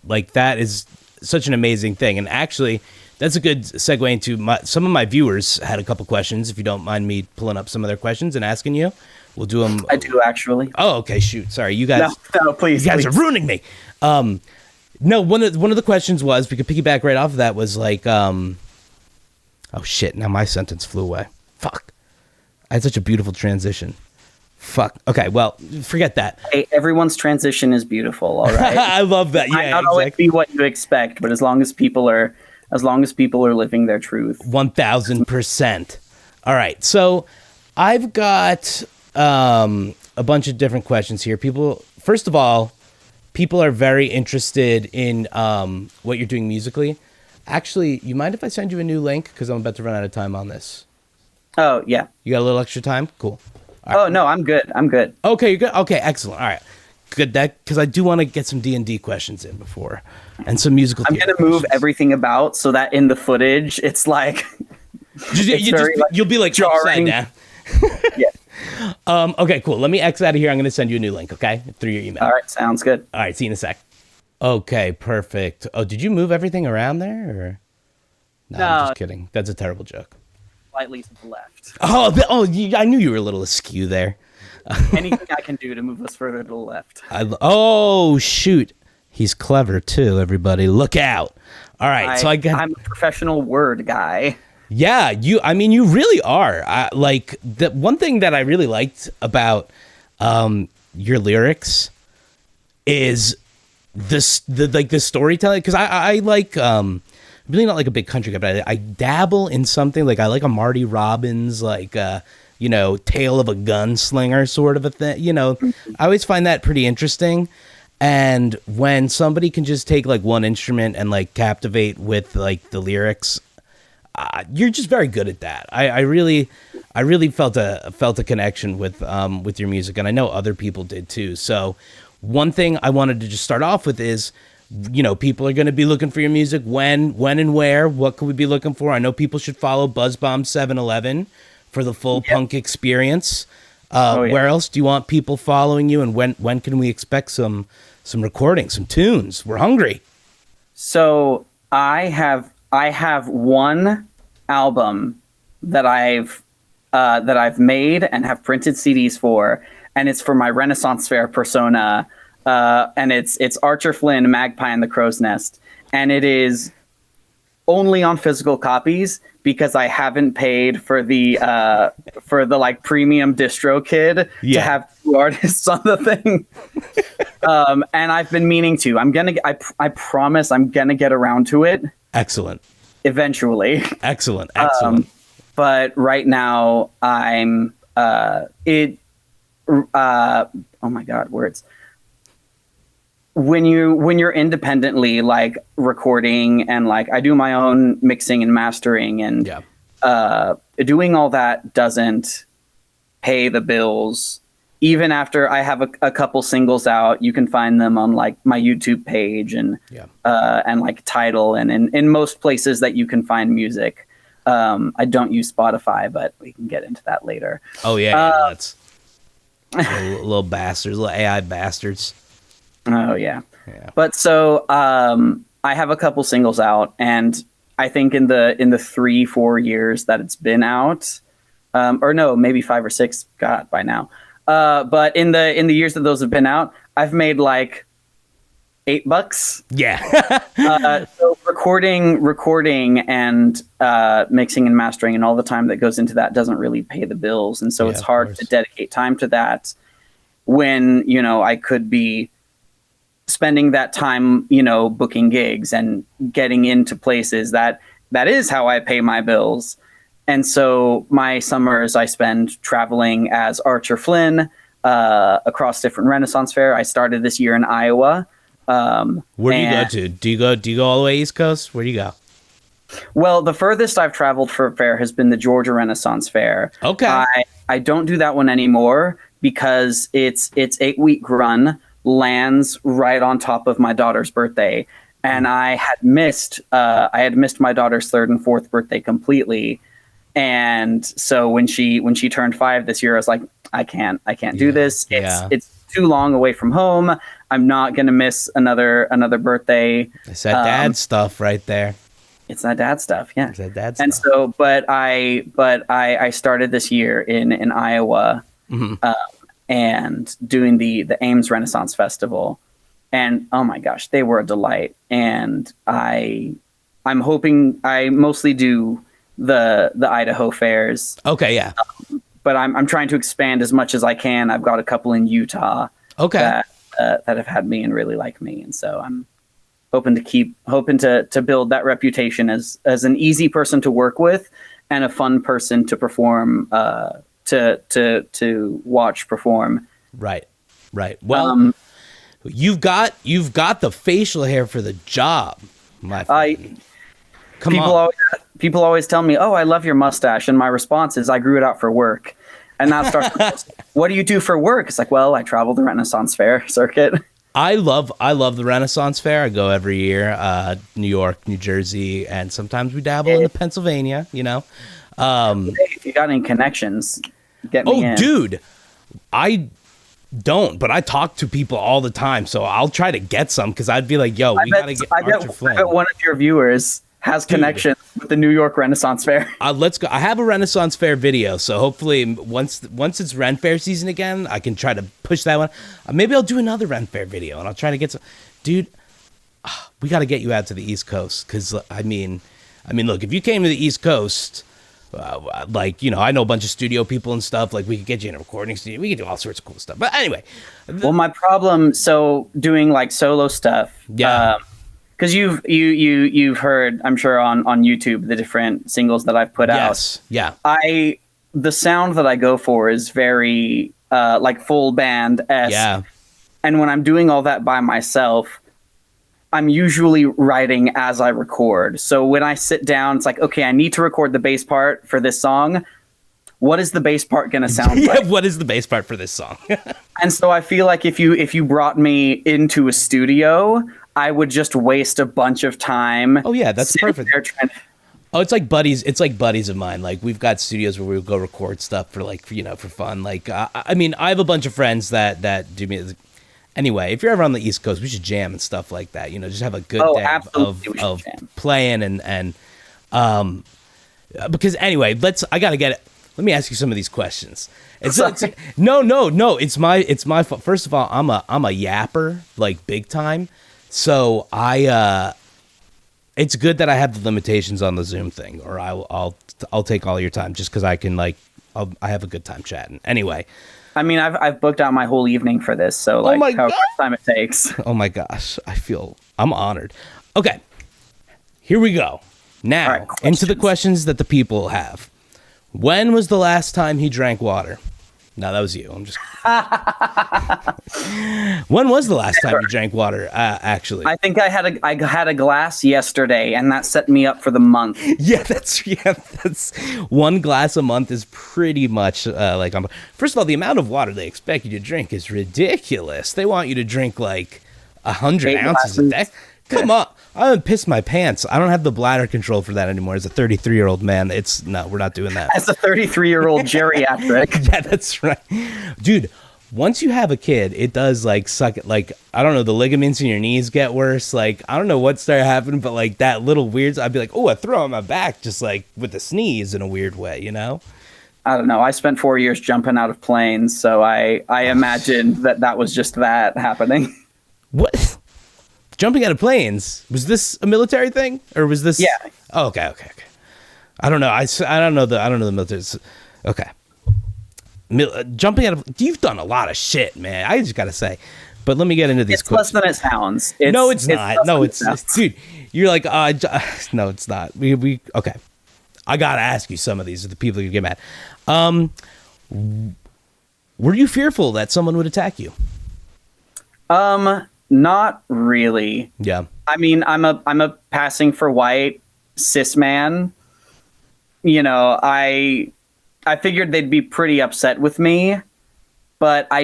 like that is such an amazing thing. And actually, that's a good segue into some of my viewers had a couple questions. If you don't mind me pulling up some of their questions and asking you, we'll do them. I do, actually. Oh, okay. Shoot. Sorry. You guys. No, please. You guys are ruining me. No, one of the questions was, we could piggyback right off of that, was like, oh shit. Now my sentence flew away. Fuck. I had such a beautiful transition. Fuck. Okay, well, forget that. Hey, everyone's transition is beautiful, all right? I love that. Yeah, might not always be what you expect, but as long as people are living their truth. 1000%. All right. So, I've got a bunch of different questions here. First of all, people are very interested in what you're doing musically. Actually, you mind if I send you a new link, because I'm about to run out of time on this? Oh, yeah. You got a little extra time? Cool. All right. No, I'm good. Okay, you're good. Okay, excellent. All right, good. Because I do want to get some D&D questions in before, and some musical. I'm gonna move everything about so that in the footage it's like you'll be like jarring. Upside down. Yeah. Okay, cool. Let me X out of here. I'm gonna send you a new link. Okay, through your email. All right, sounds good. All right, see you in a sec. Okay, perfect. Oh, did you move everything around there? Or? No, I'm just kidding. That's a terrible joke. Slightly to the left. I knew you were a little askew there. Anything I can do to move us further to the left. Oh, shoot. He's clever, too, everybody. Look out. All right, I'm a professional word guy. Yeah, you really are. Like, the one thing that I really liked about your lyrics is the storytelling, because I like... really not like a big country guy, but I dabble in something like I like a Marty Robbins, like Tale of a Gunslinger sort of a thing. You know, I always find that pretty interesting. And when somebody can just take like one instrument and like captivate with like the lyrics, you're just very good at that. I really felt a connection with your music, and I know other people did too. So one thing I wanted to just start off with is, people are going to be looking for your music. When and where? What could we be looking for? I know people should follow BuzzBomb 711 for the full punk experience. Where else do you want people following you? And when can we expect some recordings, some tunes? We're hungry. So I have one album that I've made and have printed CDs for, and it's for my Renaissance Fair persona. And it's Archer Flynn, Magpie, and the Crow's Nest, and it is only on physical copies because I haven't paid for the like premium distro kid to have two artists on the thing. And I've been meaning to. I promise I'm gonna get around to it. Excellent. Eventually. Excellent. But right now I'm oh my God, words. When you're independently like recording, and like I do my own mixing and mastering, and doing all that doesn't pay the bills. Even after I have a couple singles out, you can find them on like my YouTube page and like Tidal and in most places that you can find music. I don't use Spotify, but we can get into that later. Oh yeah, let's little bastards, little AI bastards. Oh yeah. But so I have a couple singles out, and I think in the 3-4 years that it's been out, or no, maybe 5 or 6, God, by now. But in the years that those have been out, I've made like $8. Yeah. So recording and mixing and mastering and all the time that goes into that doesn't really pay the bills, and so it's hard to dedicate time to that when I could be spending that time booking gigs and getting into places that is how I pay my bills. And so my summers I spend traveling as Archer Flynn across different Renaissance fair. I started this year in Iowa. Where do you go to? Do you go all the way East Coast? Where do you go? Well, the furthest I've traveled for a fair has been the Georgia Renaissance Fair. Okay. I don't do that one anymore because it's 8-week run, lands right on top of my daughter's birthday, and I had missed my daughter's 3rd and 4th birthday completely. And so when she turned 5 this year, I was like, I can't do this. It's too long away from home. I'm not gonna miss another birthday. It's that dad stuff right there. It's that dad stuff, yeah. It's that dad stuff. And so, but I started this year in Iowa, and doing the Ames Renaissance Festival, and oh my gosh, they were a delight. And I'm hoping I mostly do the Idaho fairs. Okay, yeah. But I'm trying to expand as much as I can. I've got a couple in Utah. Okay. That have had me and really like me, and so I'm hoping to build that reputation as an easy person to work with and a fun person to perform, to watch perform. Right. Well, you've got the facial hair for the job, my friend. People always tell me, "Oh, I love your mustache," and my response is, "I grew it out for work." And that starts. What do you do for work? It's like, well, I travel the Renaissance Fair circuit. I love the Renaissance Fair. I go every year, New York, New Jersey, and sometimes we dabble into Pennsylvania. Hey, if you got any connections, get me in. Oh, dude, I don't, but I talk to people all the time, so I'll try to get some because I'd be like, "Yo, we gotta get Archer Flynn." I bet one of your viewers has connections with the New York Renaissance Fair. Let's go. I have a Renaissance Fair video, so hopefully once it's Ren Fair season again, I can try to push that one. Maybe I'll do another Ren Fair video, and I'll try to get some. Dude, we got to get you out to the East Coast because I mean, look, if you came to the East Coast, I know a bunch of studio people and stuff. Like we could get you in a recording studio. We could do all sorts of cool stuff. But anyway, well, my problem, so doing like solo stuff, yeah. Because you've heard, I'm sure, on YouTube the different singles that I've put out. Yes, yeah. The sound that I go for is very like full band-esque. Yeah. And when I'm doing all that by myself, I'm usually writing as I record. So when I sit down, it's like, okay, I need to record the bass part for this song. What is the bass part going to sound like? What is the bass part for this song? And so I feel like if you brought me into a studio, I would just waste a bunch of time. Oh yeah, that's perfect. It's like buddies. It's like buddies of mine. Like we've got studios where we go record stuff for for fun. Like I have a bunch of friends that do me. Anyway, if you're ever on the East Coast, we should jam and stuff like that. Just have a good day of playing and because anyway, I gotta get it. Let me ask you some of these questions. No. It's my fault. First of all, I'm a yapper, like big time. So it's good that I have the limitations on the Zoom thing, or I'll take all your time just because I can I have a good time chatting. Anyway, I mean, I've booked out my whole evening for this, so however much time it takes. Oh my gosh, I'm honored. Okay, here we go. Now into the questions that the people have. When was the last time he drank water? No, that was you. I'm just. When was the last time you drank water? Actually, I think I had a glass yesterday, and that set me up for the month. Yeah, that's one glass a month is pretty much first of all, the amount of water they expect you to drink is ridiculous. They want you to drink like 100 ounces a day. Come on. I haven't pissed my pants. I don't have the bladder control for that anymore. As a 33-year-old man, no, we're not doing that. As a 33-year-old geriatric. Yeah, that's right. Dude, once you have a kid, it does like suck it. Like, I don't know, the ligaments in your knees get worse. Like, I don't know what started happening, but like that little weird, I'd be like, oh, I throw on my back just like with a sneeze in a weird way, you know? I don't know. I spent 4 years jumping out of planes, so I imagined that was just that happening. What? Jumping out of planes? Was this a military thing, or was this? Yeah. Oh, okay. I don't know. I don't know the military. Okay. Jumping out of. You've done a lot of shit, man. I just gotta say. But let me get into these. It's less than it sounds. No, it's not. No, it's dude. You're like, no, it's not. We okay. I gotta ask you some of these. The people who get mad. Were you fearful that someone would attack you? Not really. Yeah. I mean, I'm a passing for white cis man. You know, I figured they'd be pretty upset with me, but I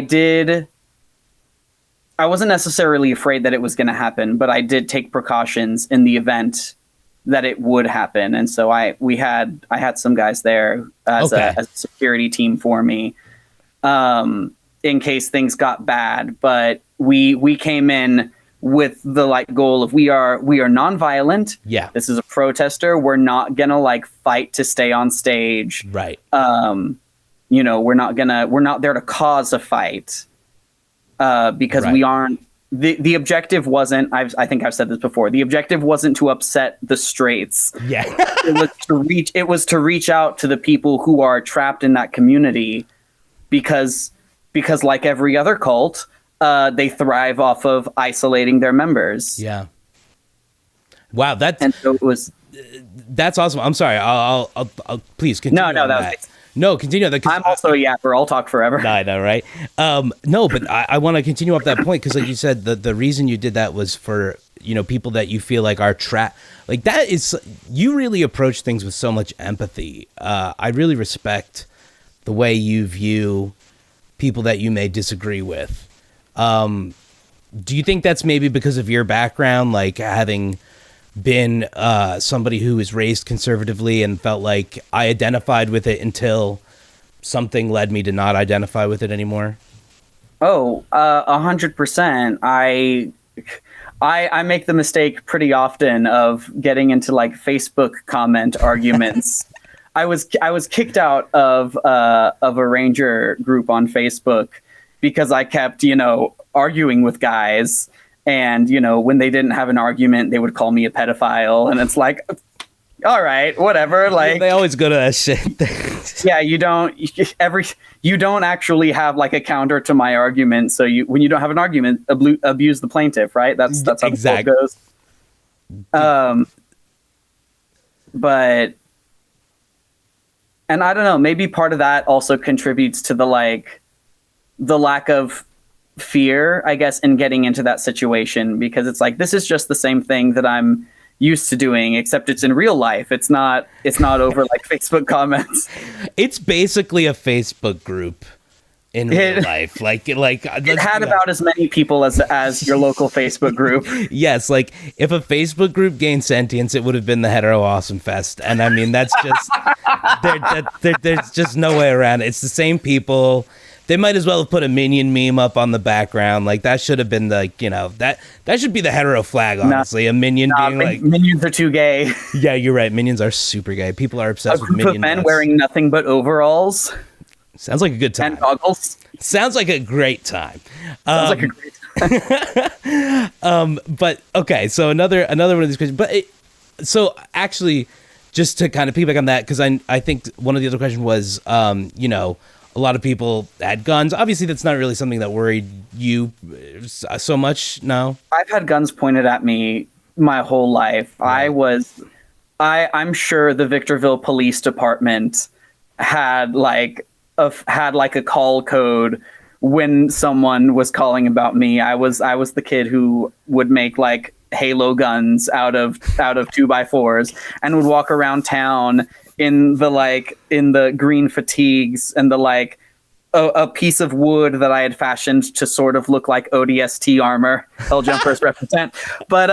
wasn't necessarily afraid that it was going to happen, but I did take precautions in the event that it would happen. And so I had some guys there as a security team for me, in case things got bad. But we came in with the like goal of we are nonviolent. Yeah. This is a protester. We're not gonna like fight to stay on stage. Right. You know, we're not there to cause a fight. Because right. we aren't. The objective wasn't. I think I've said this before. The objective wasn't to upset the straights. Yeah. It was to reach out to the people who are trapped in that community, because like every other cult, they thrive off of isolating their members. Yeah. Wow, and so it was. That's awesome. I'm sorry. I'll please continue. No, that was. No, continue. I'm also a yapper. I'll talk forever. I know, right? No, but I want to continue up that point because, like you said, the reason you did that was for, you know, people that you feel like are trapped. Like that is, you really approach things with so much empathy. I really respect the way you view people that you may disagree with. Do you think that's maybe because of your background, like having been somebody who was raised conservatively and felt like I identified with it until something led me to not identify with it anymore? Oh, 100%. I make the mistake pretty often of getting into like Facebook comment arguments. I was kicked out of a Ranger group on Facebook because I kept, you know, arguing with guys. And, you know, when they didn't have an argument, they would call me a pedophile. And it's like, all right, whatever. Like, they always go to that shit. Yeah, you don't actually have like a counter to my argument. So when you don't have an argument, abuse the plaintiff, right? That's how exactly. the goes. But, and I don't know, maybe part of that also contributes to the lack of fear, I guess, in getting into that situation, because it's like, this is just the same thing that I'm used to doing, except it's in real life. It's not over like Facebook comments. It's basically a Facebook group in real life. Like it had about as many people as your local Facebook group. Yes, like if a Facebook group gained sentience, it would have been the Hetero Awesome Fest. And I mean, that's just there's just no way around it. It's the same people. They might as well have put a Minion meme up on the background. Like that should have been the, you know, that should be the hetero flag, honestly. A Minion being like, Minions are too gay. Yeah, you're right. Minions are super gay. People are obsessed with Minion. Of men wearing nothing but overalls. Sounds like a good time. And goggles. Sounds like a great time. Sounds like a great time. But okay, so another one of these questions. But so actually, just to kind of piggyback on that, because I think one of the other questions was, you know, a lot of people had guns. Obviously, that's not really something that worried you so much. No, I've had guns pointed at me my whole life. Yeah. I'm sure the Victorville Police Department had like a call code when someone was calling about me. I was the kid who would make like Halo guns out of 2x4s and would walk around town in the green fatigues and the like a piece of wood that I had fashioned to sort of look like ODST armor. Hell jumpers represent. But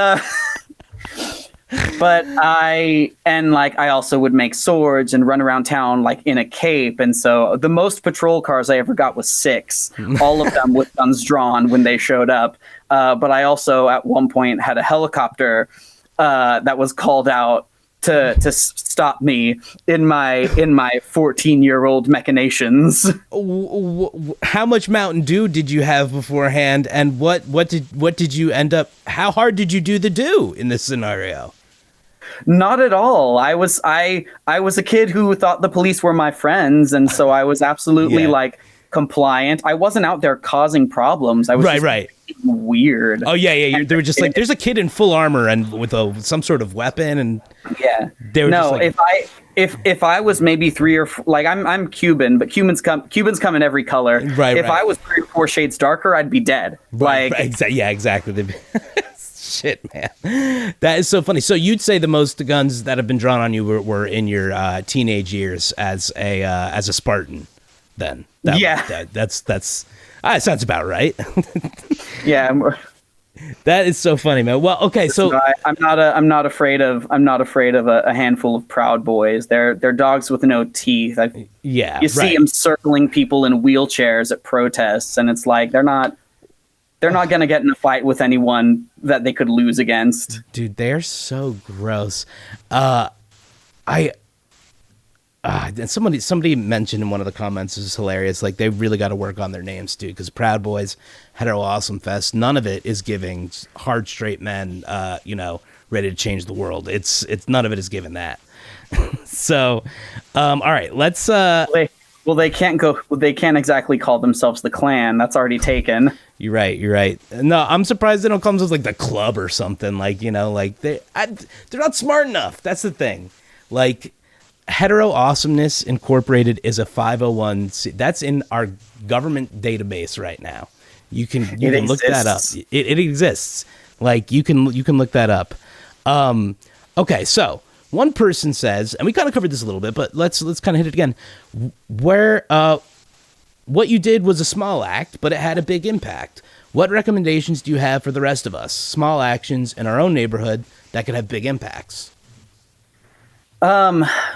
I also would make swords and run around town like in a cape. And so the most patrol cars I ever got was 6, all of them with guns drawn when they showed up. But I also at one point had a helicopter that was called out to stop me in my 14-year-old machinations. How much Mountain Dew did you have beforehand, and what did you end up? How hard did you do the do in this scenario? Not at all. I was a kid who thought the police were my friends, and so I was absolutely like compliant. I wasn't out there causing problems. I was right. Weird. Oh yeah. They were just like, there's a kid in full armor and with some sort of weapon, and they were just like, if I was maybe 3 or 4, like I'm Cuban, but Cubans come in every color. Right. If I was 3 or 4 shades darker, I'd be dead. Right. Yeah, exactly. Shit, man, that is so funny. So you'd say the most guns that have been drawn on you were in your teenage years as a Spartan, then? That sounds about right. Yeah. That is so funny, man. Well, okay, so I'm not afraid of a handful of Proud Boys. They're dogs with no teeth. You see them circling people in wheelchairs at protests, and it's like they're not going to get in a fight with anyone that they could lose against. Dude, they're so gross. Somebody mentioned in one of the comments, this is hilarious, like they really got to work on their names, dude, because Proud Boys, Hetero Awesome Fest, none of it is giving hard straight men ready to change the world. It's none of it is giving that. So all right, let's they can't exactly call themselves the Klan. That's already taken. You're right. No, I'm surprised they don't call themselves like the Club or something, like, they're not smart enough. That's the thing. Like, Hetero Awesomeness Incorporated is a 501. That's in our government database right now. You can look that up. It exists. Like, you can look that up. Okay, so one person says, and we kind of covered this a little bit, but let's kind of hit it again. Where what you did was a small act, but it had a big impact. What recommendations do you have for the rest of us? Small actions in our own neighborhood that could have big impacts.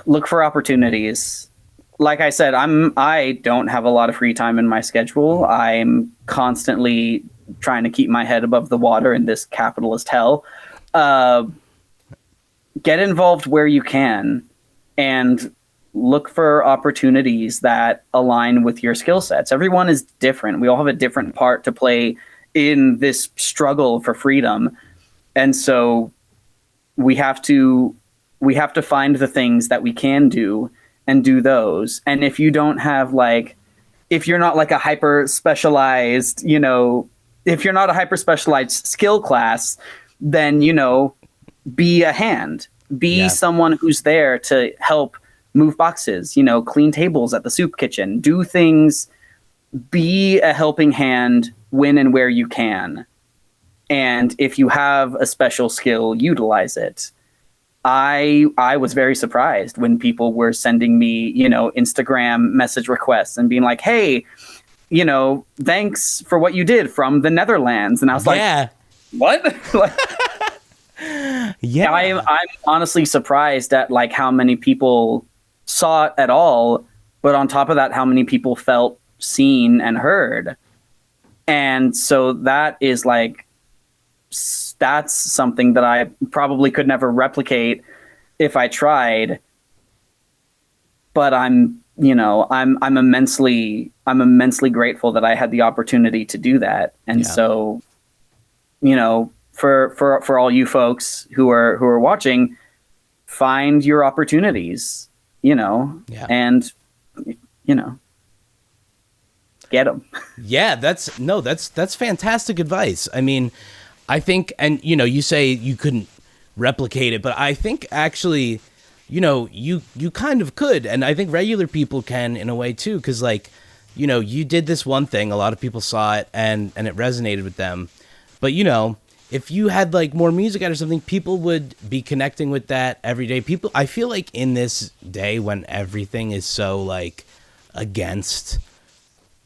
Look for opportunities. Like I said, I don't have a lot of free time in my schedule. I'm constantly trying to keep my head above the water in this capitalist hell. Get involved where you can and look for opportunities that align with your skill sets. Everyone is different. We all have a different part to play in this struggle for freedom. And so we have to find the things that we can do and do those. And if you don't have if you're not like a hyper specialized, if you're not a hyper specialized skill class, then, be a hand, be someone who's there to help move boxes, clean tables at the soup kitchen, do things, be a helping hand when and where you can. And if you have a special skill, utilize it. I was very surprised when people were sending me, Instagram message requests and being like, hey, thanks for what you did from the Netherlands. And I was like, what? Yeah. I'm honestly surprised at how many people saw it at all. But on top of that, how many people felt seen and heard. And so that is that's something that I probably could never replicate if I tried. But I'm immensely grateful that I had the opportunity to do that. And so, for all you folks who are watching, find your opportunities, and get them. Yeah, that's fantastic advice. I mean, I think, and you say you couldn't replicate it, but I think actually, you kind of could, and I think regular people can in a way too, because you did this one thing, a lot of people saw it and it resonated with them, but if you had more music out or something, people would be connecting with that every day. People, I feel like in this day when everything is so against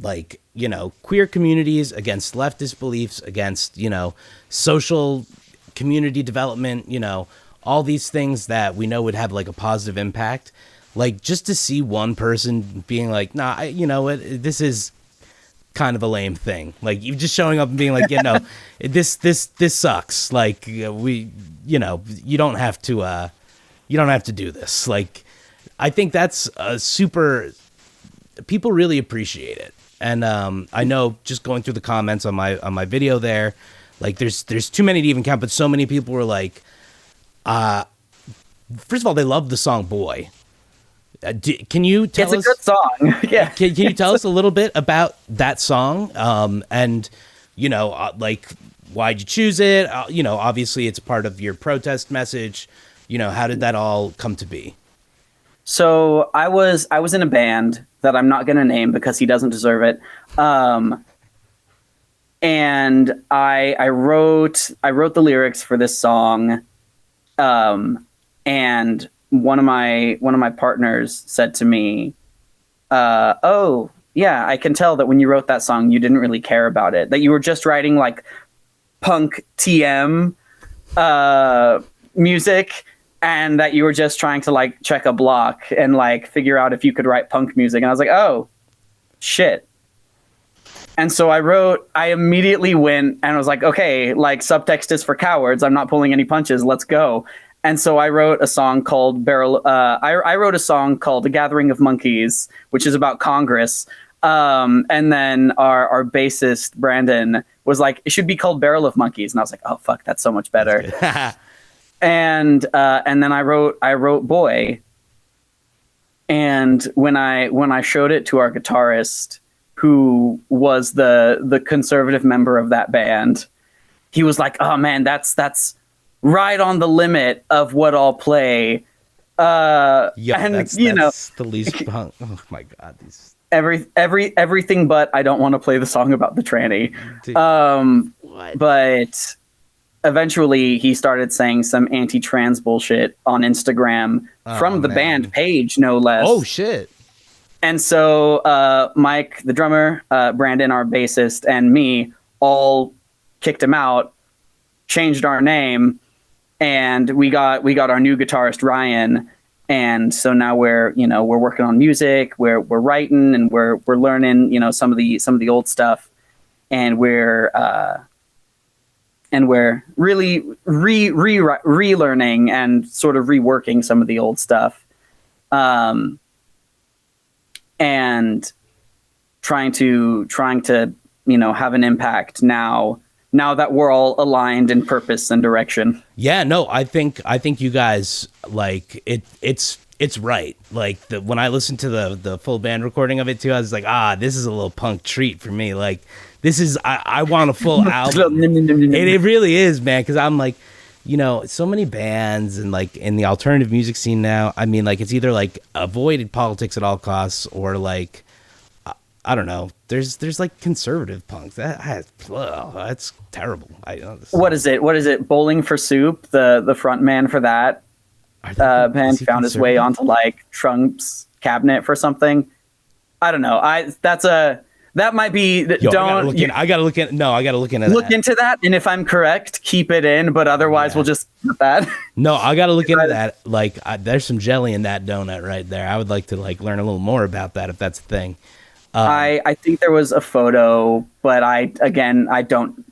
like, you know, queer communities, against leftist beliefs, against, you know, social community development, you know, all these things that we know would have like a positive impact. Like, just to see one person being like, nah, you know what, this is kind of a lame thing. Like, you just showing up and being like, you know, this sucks. Like, we, you know, you don't have to do this. Like, I think that's a super, people really appreciate it. And I know, just going through the comments on my video there, like, there's too many to even count, but so many people were like, first of all, they love the song Boy. Can you tell us? It's a good song. Yeah. Can you tell us a little bit about that song? And, you know, like, why'd you choose it? You know, obviously it's part of your protest message. You know, how did that all come to be? So I was in a band that I'm not going to name because he doesn't deserve it. And I wrote the lyrics for this song. And one of my partners said to me, "Oh, yeah, I can tell that when you wrote that song, you didn't really care about it. That you were just writing like punk TM music, and that you were just trying to like check a block and like figure out if you could write punk music." And I was like, "Oh, shit." And so I immediately went and I was like, okay, like, subtext is for cowards. I'm not pulling any punches. Let's go. And so I wrote a song called I wrote a song called The Gathering of Monkeys, which is about Congress. And then our bassist, Brandon, was like, it should be called Barrel of Monkeys. And I was like, oh, fuck, that's so much better. And then I wrote Boy. And when I showed it to our guitarist, who was the conservative member of that band, he was like, oh man, that's right on the limit of what I'll play. Yeah, and that's the least punk. Oh my god, these everything but I don't want to play the song about the tranny. Dude, what? But eventually he started saying some anti-trans bullshit on Instagram from the band page, no less. Oh shit. And so Mike, the drummer, Brandon, our bassist, and me all kicked him out, changed our name, and we got our new guitarist Ryan. And so now we're working on music, we're writing, and we're learning, you know, some of the old stuff, and we're really relearning and sort of reworking some of the old stuff. And trying to, you know, have an impact now that we're all aligned in purpose and direction. Yeah, no, I think you guys, like, it's right. Like, when I listened to the full band recording of it too, I was like, this is a little punk treat for me. Like, this is, I want a full album. It really is, man, because I'm like, you know, so many bands and like in the alternative music scene now, I mean, like, it's either like avoided politics at all costs or like, I don't know. There's like conservative punks. That's terrible. What is it? Bowling for Soup, the front man for that band found his way onto like Trump's cabinet for something. I don't know. That might be. I gotta look into that. Look into that, and if I'm correct, keep it in. But otherwise, we'll just put that. No, I gotta look into that. Like, there's some jelly in that donut right there. I would like to like learn a little more about that if that's a thing. I think there was a photo, but I don't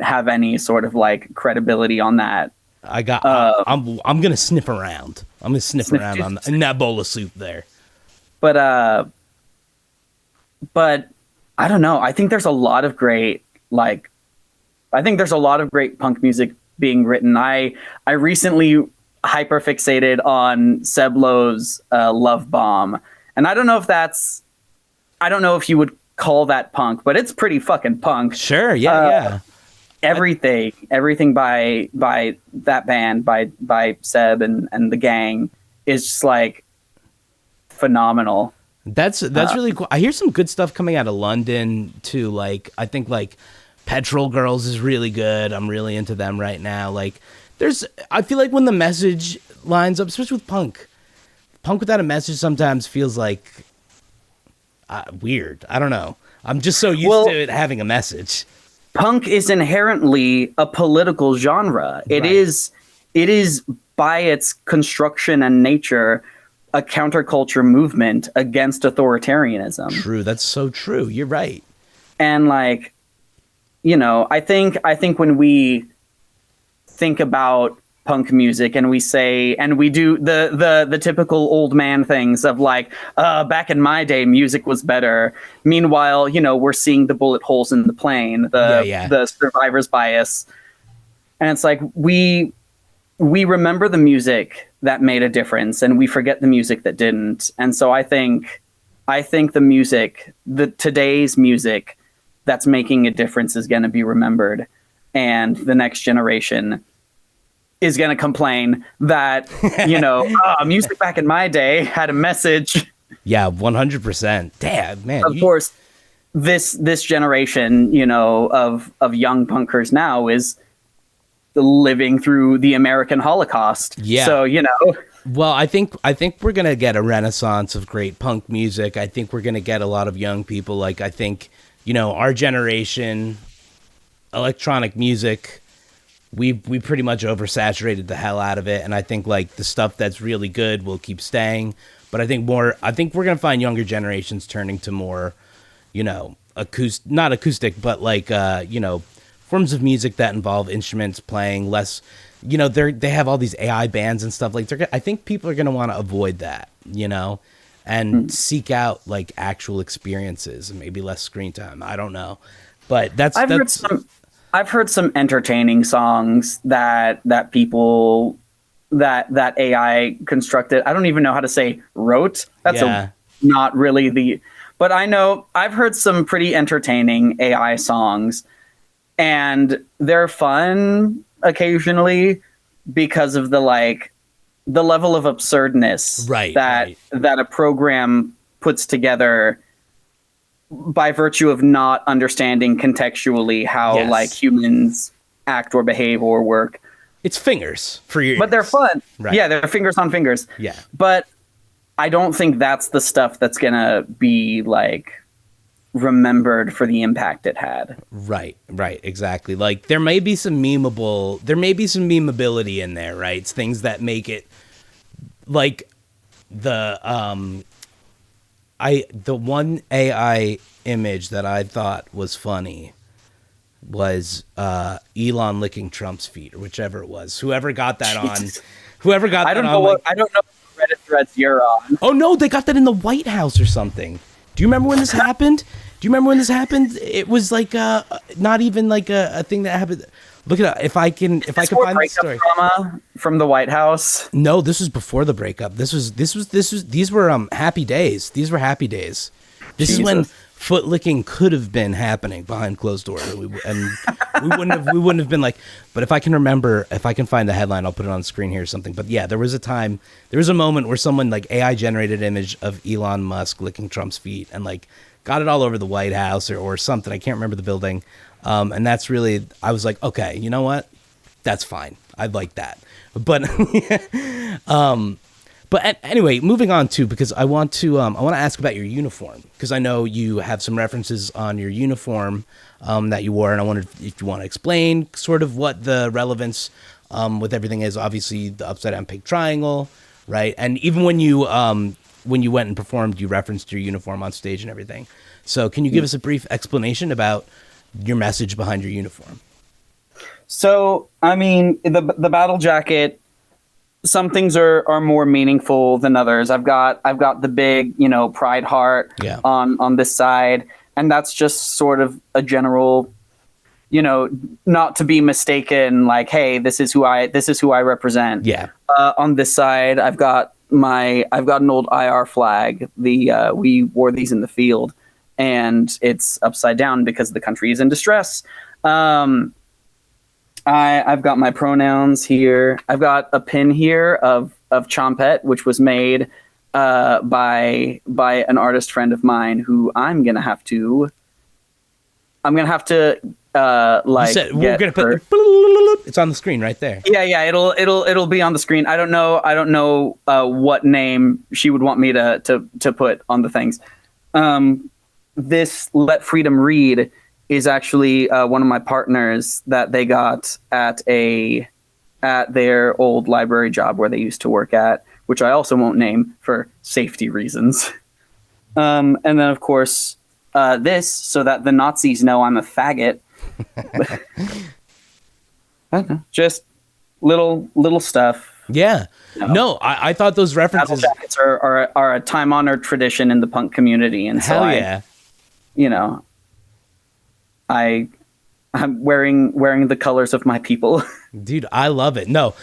have any sort of like credibility on that. I'm gonna sniff around. I'm gonna sniff around in that bowl of soup there. But I don't know. I think there's a lot of great punk music being written. I recently hyperfixated on Seb Lowe's Love Bomb, and I don't know if you would call that punk, but it's pretty fucking punk. Sure, yeah. Everything by that band, by Seb and the gang, is just like phenomenal. That's really cool. I hear some good stuff coming out of London too. Like, I think like Petrol Girls is really good. I'm really into them right now. Like, I feel like when the message lines up, especially with punk without a message sometimes feels like, weird. I don't know. I'm just so used to it having a message. Punk is inherently a political genre. It is by its construction and nature a counterculture movement against authoritarianism. True, that's so true. You're right. And like, you know, I think when we think about punk music and we say, and we do the typical old man things of like, back in my day, music was better. Meanwhile, you know, we're seeing the bullet holes in the plane, the survivor's bias. And it's like, we remember the music that made a difference and we forget the music that didn't. And so I think the music, today's music that's making a difference is going to be remembered. And the next generation is going to complain that, you know, music back in my day had a message. Yeah, 100%. Damn, man. Of course, this generation, you know, of young punkers now is living through the American Holocaust. Yeah. So, you know. Well, I think we're going to get a renaissance of great punk music. I think we're going to get a lot of young people. Like, I think, you know, our generation, electronic music, we pretty much oversaturated the hell out of it, and I think like the stuff that's really good will keep staying. But I think we're gonna find younger generations turning to more, you know, not acoustic, but like you know, forms of music that involve instruments playing less. You know, they have all these AI bands and stuff. Like, I think people are gonna want to avoid that, you know, and seek out like actual experiences and maybe less screen time. I don't know, but I've heard some entertaining songs that people that AI constructed. I don't even know how to say wrote. That's not really but I know I've heard some pretty entertaining AI songs, and they're fun occasionally because of the level of absurdness that a program puts together by virtue of not understanding contextually how like humans act or behave or work. It's fingers for your ears. But they're fun. Right. Yeah, they're fingers on fingers. Yeah. But I don't think that's the stuff that's gonna be like remembered for the impact it had. Right, exactly. Like there may be some memeability in there, right? It's things that make it like the one AI image that I thought was funny was Elon licking Trump's feet, or whichever it was. Whoever got that on. I don't know what Reddit threads you're on. Oh no, they got that in the White House or something. Do you remember when this happened? It was like not even like a thing that happened. Look it up if I can find the story. Drama from the White House. No, this was before the breakup. These were happy days. These were happy days. This is when foot licking could have been happening behind closed doors, we wouldn't have been like. But if I can find the headline, I'll put it on the screen here or something. But yeah, there was a moment where someone like AI generated image of Elon Musk licking Trump's feet and like got it all over the White House or something. I can't remember the building. And that's really, I was like, okay, you know what? That's fine. I'd like that. But, anyway, moving on to, because I want to ask about your uniform, because I know you have some references on your uniform that you wore, and I wondered if you want to explain sort of what the relevance with everything is. Obviously, the upside down pink triangle, right? And even when you went and performed, you referenced your uniform on stage and everything. So can you give us a brief explanation about your message behind your uniform? So, I mean, the battle jacket, some things are more meaningful than others. I've got the big, you know, pride heart on this side, and that's just sort of a general, you know, not to be mistaken, like, hey, this is who I represent. Yeah. On this side, I've got an old IR flag. We wore these in the field, and it's upside down because the country is in distress. I've got my pronouns here. I've got a pin here of Chompette, which was made by an artist friend of mine who I'm gonna have to like. We're gonna put. It's on the screen right there. Yeah. It'll be on the screen. I don't know what name she would want me to put on the things. This Let Freedom Read is actually one of my partners that they got at their old library job where they used to work at, which I also won't name for safety reasons. And then, of course, this, so that the Nazis know I'm a faggot. I don't know, just little stuff. Yeah. No, I thought those references... Battle jackets are a time-honored tradition in the punk community. And so I'm wearing the colors of my people. Dude, I love it. No,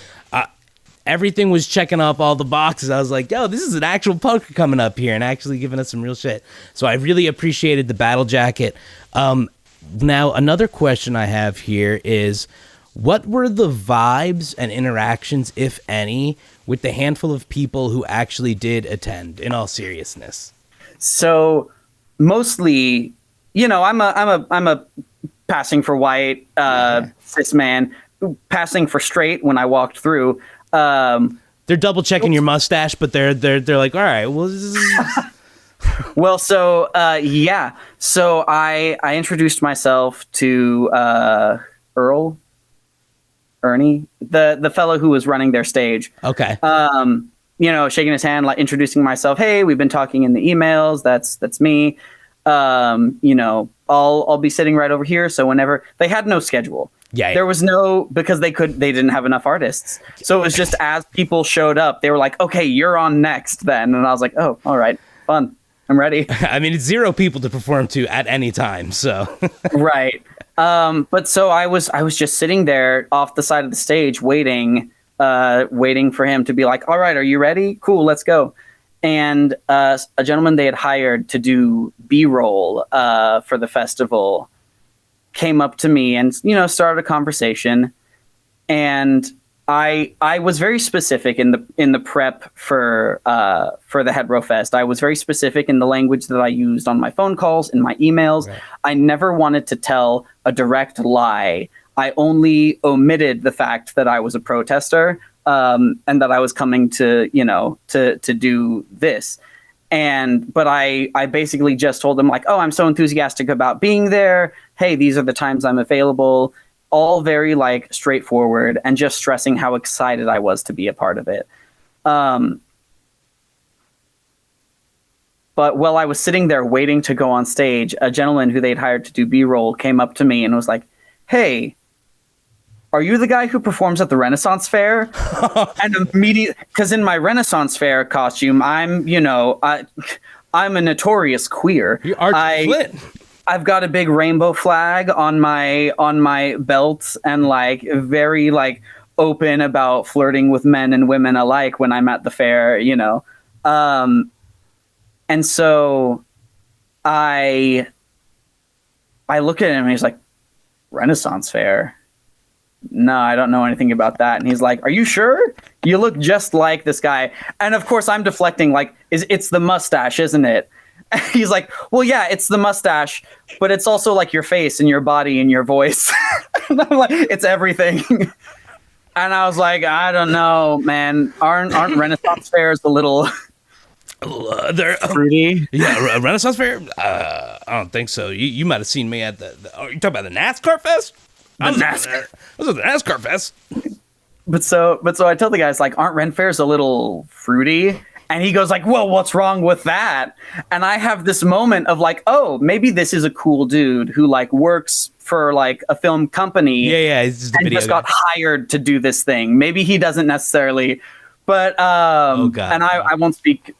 everything was checking off all the boxes. I was like, yo, this is an actual punker coming up here and actually giving us some real shit. So I really appreciated the battle jacket. Now, another question I have here is, what were the vibes and interactions, if any, with the handful of people who actually did attend, in all seriousness? So mostly, I'm a passing for white cis man, passing for straight when I walked through. They're double checking your mustache, but they're like, all right, well, well, so yeah. So I introduced myself to Ernie, the fellow who was running their stage. Okay. Shaking his hand, like introducing myself. Hey, we've been talking in the emails. That's me. I'll be sitting right over here. So whenever they had no schedule, there was because they didn't have enough artists. So it was just as people showed up, they were like, okay, you're on next then. And I was like, oh, all right, fun. I'm ready. I mean, it's 0 people to perform to at any time. So right. But so I was just sitting there off the side of the stage waiting for him to be like, all right, are you ready? Cool, let's go. And a gentleman they had hired to do B-roll for the festival came up to me and, started a conversation. And I was very specific in the prep for the Hetero Fest. I was very specific in the language that I used on my phone calls, in my emails. Right. I never wanted to tell a direct lie. I only omitted the fact that I was a protester and that I was coming to do this. But I basically just told them like, oh, I'm so enthusiastic about being there. Hey, these are the times I'm available. All very like straightforward and just stressing how excited I was to be a part of it. But while I was sitting there waiting to go on stage, a gentleman who they'd hired to do B-roll came up to me and was like, hey, are you the guy who performs at the Renaissance Fair? And immediately, because in my Renaissance Fair costume, I'm a notorious queer. You are Flint. I've got a big rainbow flag on my belt and like very like open about flirting with men and women alike when I'm at the fair, and so I look at him and he's like, Renaissance Fair? No, I don't know anything about that. And he's like, are you sure? You look just like this guy. And of course I'm deflecting like, it's the mustache, isn't it? And he's like, well, yeah, it's the mustache, but it's also like your face and your body and your voice. And I'm like, it's everything. And I was like, I don't know, man. Aren't Renaissance fairs a little they're fruity? Yeah, Renaissance Fair? I don't think so. You might have seen me at you talking about the NASCAR Fest? I was at the NASCAR Fest. But so I tell the guys, like, aren't Ren fairs a little fruity? And he goes like, well, what's wrong with that? And I have this moment of like, oh, maybe this is a cool dude who like works for like a film company. Yeah. He's just got hired to do this thing. Maybe he doesn't necessarily, but, oh God. And I won't speak,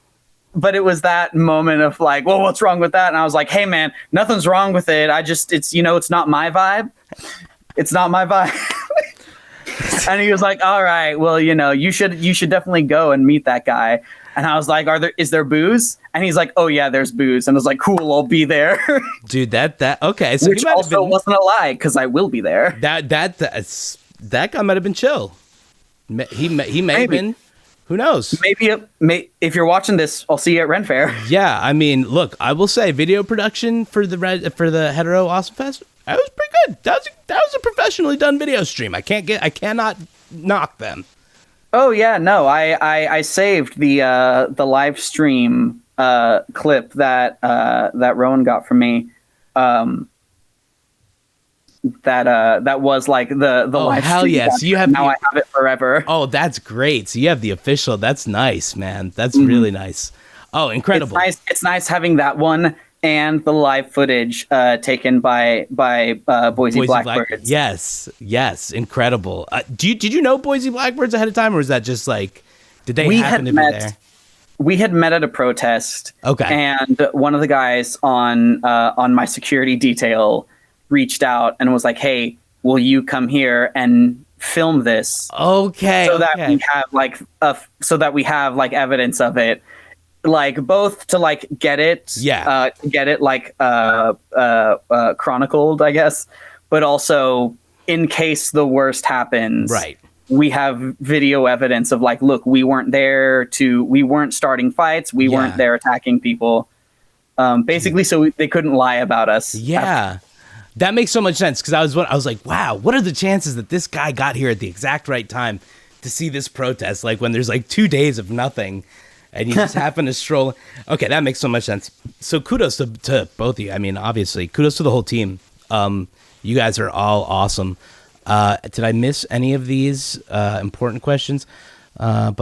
but it was that moment of like, well, what's wrong with that? And I was like, hey man, nothing's wrong with it. It's not my vibe. It's not my vibe. And he was like, all right, well, you should definitely go and meet that guy. And I was like, is there booze? And he's like, oh yeah, there's booze. And I was like, cool, I'll be there. Dude, that okay. So which also wasn't a lie because I will be there. That guy might have been chill. He may have been. Who knows? Maybe if you're watching this, I'll see you at Ren Fair. Yeah, I mean, look, I will say, video production for the Hetero Awesome Fest, that was pretty good. That was a professionally done video stream. I cannot knock them. Oh yeah, no, I saved the live stream clip that that Rowan got from me. That was like the live hell stream. yes. You have now I have it forever. Oh, that's great. So you have the official. That's nice, man. That's really nice. Oh, incredible. It's nice having that one and the live footage taken by Boise Blackbirds. Yes, incredible. Did you know Boise Blackbirds ahead of time, or was that just like, did they happen to be there? We had met at a protest. Okay. And one of the guys on my security detail reached out and was like, "Hey, will you come here and film this?" Okay. That we have like evidence of it, like both to like get it chronicled, I guess, but also in case the worst happens. Right. We have video evidence of like, look, we weren't starting fights. We weren't there attacking people. Basically, so they couldn't lie about us. Yeah. That makes so much sense, because I was like, wow, what are the chances that this guy got here at the exact right time to see this protest? Like when there's like 2 days of nothing and you just happen to stroll. Okay, that makes so much sense. So kudos to both of you. I mean, obviously, kudos to the whole team. You guys are all awesome. Did I miss any of these important questions? Yeah.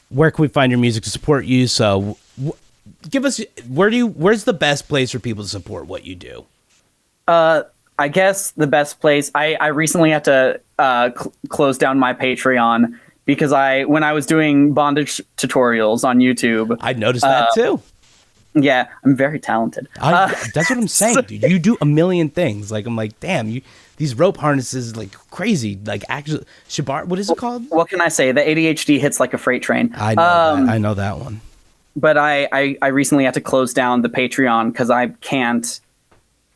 Where can we find your music to support you? So give us, where's the best place for people to support what you do? I guess the best place, I recently had to close down my Patreon because when I was doing bondage tutorials on YouTube. I noticed that too. Yeah, I'm very talented. That's what I'm saying, dude. You do a million things. Like, I'm like, damn, these rope harnesses, like crazy. Like, actually, what is it called? What can I say? The ADHD hits like a freight train. I know I know that one. But I recently had to close down the Patreon because I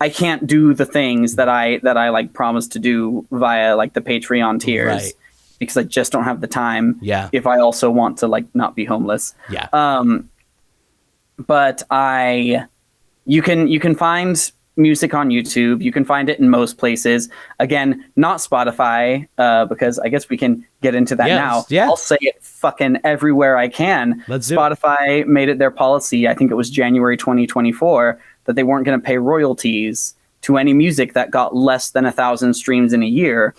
can't do the things that I like promised to do via like the Patreon tiers. Right. Because I just don't have the time. Yeah. If I also want to like not be homeless. Yeah. But you can find music on YouTube. You can find it in most places. Again, not Spotify, because I guess we can get into that now. Yeah. I'll say it fucking everywhere I can. Spotify made it their policy, I think it was January 2024, that they weren't going to pay royalties to any music that got less than 1,000 streams in a year,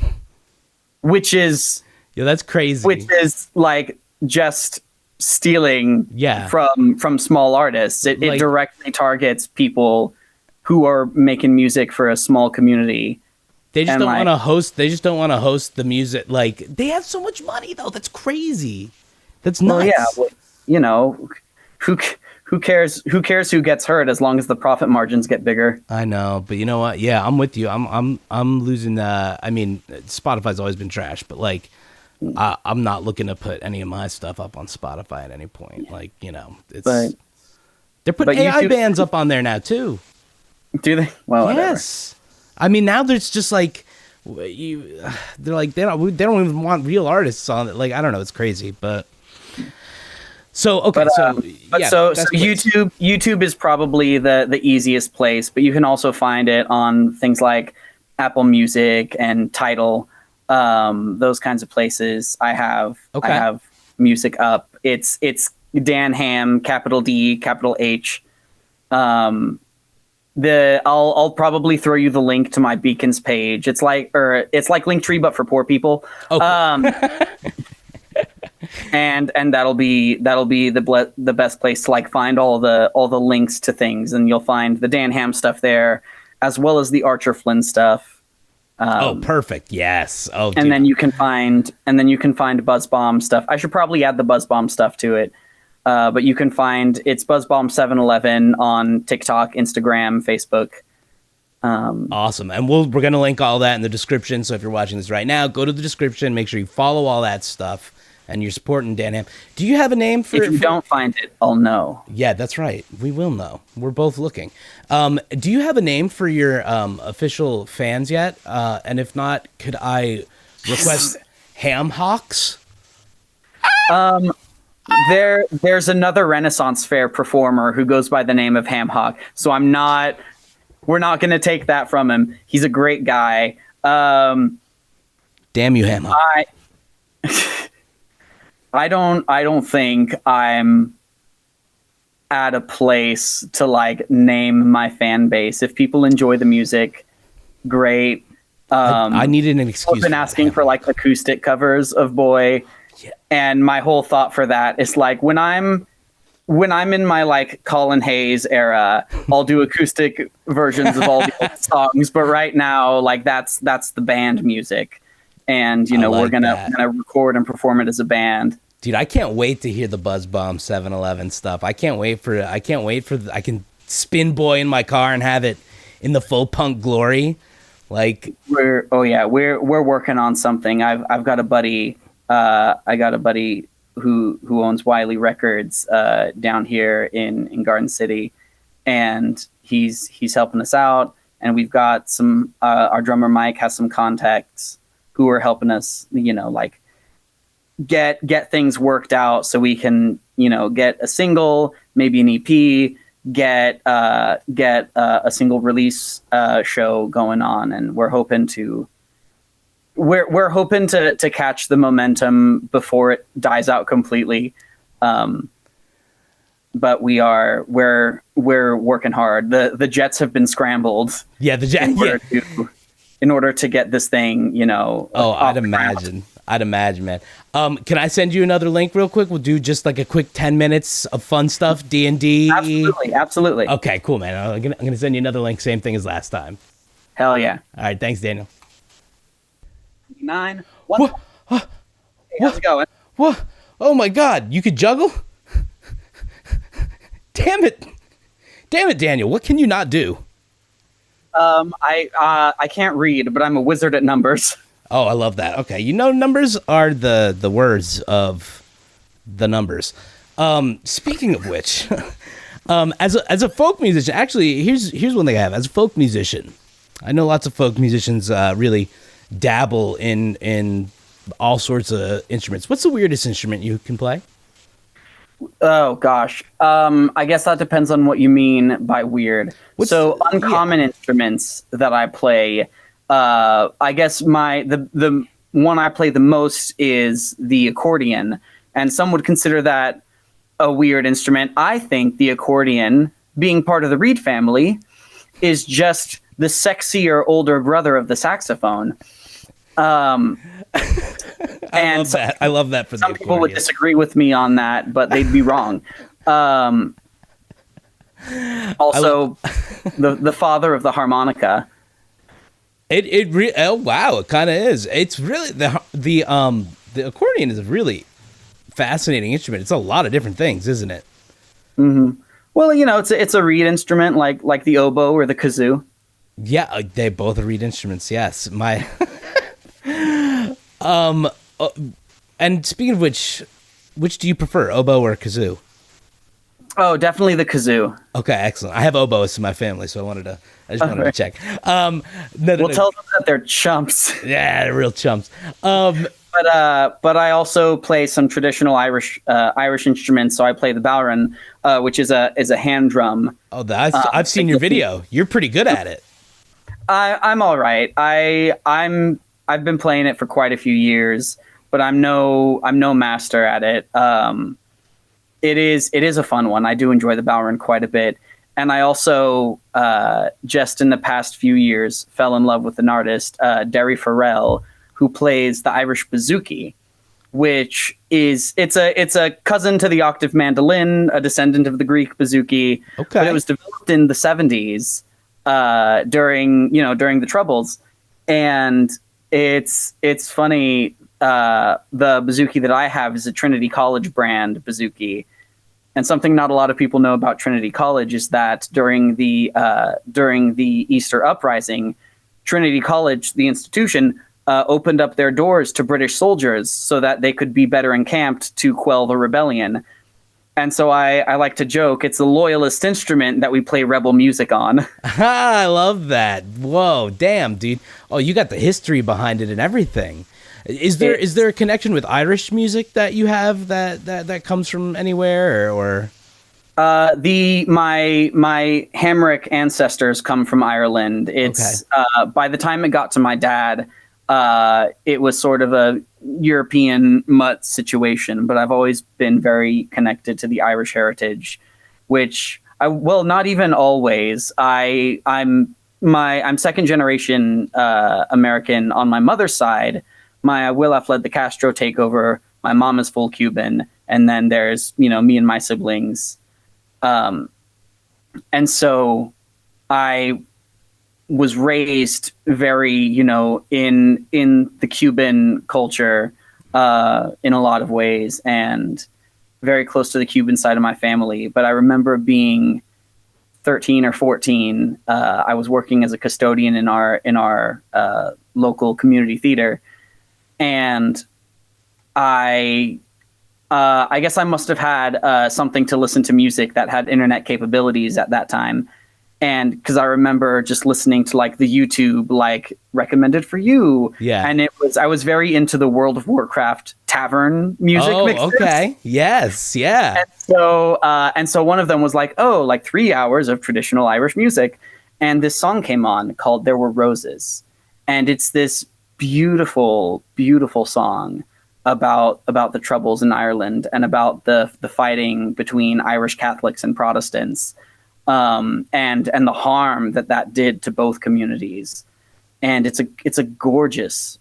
which is... Yeah, that's crazy. Which is like just... stealing from small artists. It directly targets people who are making music for a small community. They just don't want to host. They just don't want to host the music. Like, they have so much money though. That's crazy. That's nuts. Well, yeah. Who cares? Who cares who gets hurt as long as the profit margins get bigger? I know, but you know what? Yeah, I'm with you. I'm losing. I mean, Spotify's always been trash, but like. I'm not looking to put any of my stuff up on Spotify at any point. Like, they're putting AI bands up on there now too. Do they? Well, yes. Whatever. I mean, now there's just like they're like they don't even want real artists on it. Like, I don't know, it's crazy, but so okay. So YouTube is probably the easiest place, but you can also find it on things like Apple Music and Tidal. Those kinds of places. I have music up. It's Dan Ham, capital D, capital H. I'll probably throw you the link to my Beacons page. It's like Linktree but for poor people. Okay. And that'll be the best place to like find all the links to things, and you'll find the Dan Ham stuff there, as well as the Archer Flynn stuff. Perfect. Yes. Oh, and then you can find BuzzBomb stuff. I should probably add the BuzzBomb stuff to it. But you can find it's BuzzBomb 711 on TikTok, Instagram, Facebook. Awesome. And we're going to link all that in the description. So if you're watching this right now, go to the description, make sure you follow all that stuff, and you're supporting Dan Ham. Do you have a name for it? If you don't find it, I'll know. Yeah, that's right. We will know. We're both looking. Do you have a name for your official fans yet? And if not, could I request Ham Hawks? There's another Renaissance Fair performer who goes by the name of Ham Hawk. So we're not going to take that from him. He's a great guy. Damn you, Ham Hawk. I don't think I'm at a place to like name my fan base. If people enjoy the music, great. I needed an excuse. I've been asking for like acoustic covers of Boy, and my whole thought for that is like when I'm in my like Colin Hayes era, I'll do acoustic versions of all the old songs. But right now, like that's the band music, and we're gonna record and perform it as a band. Dude, I can't wait to hear the Buzz Bomb 7-Eleven stuff. I can't wait for I can spin Boy in my car and have it in the full punk glory. Like we're working on something. I've got a buddy. I got a buddy who owns Wiley Records down here in Garden City, and he's helping us out. And we've got some our drummer Mike has some contacts who are helping us, like get things worked out so we can get a single, maybe an EP, get a single release show going on, and we're hoping to catch the momentum before it dies out completely. But we're working hard. The jets have been scrambled. Yeah, in order to get this thing, I'd imagine, man. Can I send you another link real quick? We'll do just like a quick 10 minutes of fun stuff, D&D. Absolutely. Okay, cool, man. I'm gonna send you another link, same thing as last time. Hell yeah. All right, thanks, Daniel. 9 1. Hey, how's it going? What? Oh my God, you could juggle? Damn it, Daniel. What can you not do? I can't read, but I'm a wizard at numbers. Oh, I love that. Okay, numbers are the words of the numbers. Speaking of which, as a folk musician, actually, here's one thing I have. As a folk musician, I know lots of folk musicians really dabble in all sorts of instruments. What's the weirdest instrument you can play? Oh gosh, I guess that depends on what you mean by weird. Uncommon instruments that I play. I guess the one I play the most is the accordion, and some would consider that a weird instrument. I think the accordion, being part of the reed family, is just the sexier older brother of the saxophone. I love that for some people would disagree with me on that, but they'd be wrong. Also, the father of the harmonica. Oh wow, it kind of is. It's really the accordion is a really fascinating instrument. It's a lot of different things, isn't it? Mm-hmm. Well, it's a reed instrument like the oboe or the kazoo. Yeah, they both are reed instruments. Yes, my. And speaking of which do you prefer, oboe or kazoo? Oh, definitely the kazoo. Okay, excellent. I have oboists in my family, so I just wanted to check. Tell them that they're chumps. Yeah, they're real chumps. But I also play some traditional Irish instruments. So I play the bowron, which is a hand drum. Oh, I've seen your video. You're pretty good at it. I'm all right. I've been playing it for quite a few years, but I'm no master at it. It is a fun one. I do enjoy the bowron quite a bit, and I also just in the past few years fell in love with an artist, Derry Farrell, who plays the Irish bouzouki, which is it's a cousin to the octave mandolin, a descendant of the Greek bouzouki. Okay, but it was developed in the 70s during the Troubles, and it's funny. The bouzouki that I have is a Trinity College brand bouzouki, and something not a lot of people know about Trinity College is that during the Easter Uprising, Trinity College, the institution, opened up their doors to British soldiers so that they could be better encamped to quell the rebellion. And so I like to joke, it's a loyalist instrument that we play rebel music on. I love that. Whoa, damn, dude. Oh, you got the history behind it and everything. Is there a connection with Irish music that you have that comes from anywhere or? My Hamrick ancestors come from Ireland. It's okay. By the time it got to my dad, it was sort of European mutt situation, but I've always been very connected to the Irish heritage, which not even always. I'm second generation American on my mother's side. My abuela fled the Castro takeover. My mom is full Cuban, and then there's me and my siblings, and so I was raised very in the Cuban culture in a lot of ways, and very close to the Cuban side of my family. But I remember being 13 or 14. I was working as a custodian in our local community theater, and I guess I must have had something to listen to music that had internet capabilities at that time. And because I remember just listening to like the YouTube, like recommended for you. Yeah. And I was very into the World of Warcraft tavern music mixes. Okay. Yes. Yeah. And so one of them was like, oh, like 3 hours of traditional Irish music. And this song came on called There Were Roses. And it's this beautiful, beautiful song about the troubles in Ireland and about the fighting between Irish Catholics and Protestants, and the harm that did to both communities. And it's a gorgeous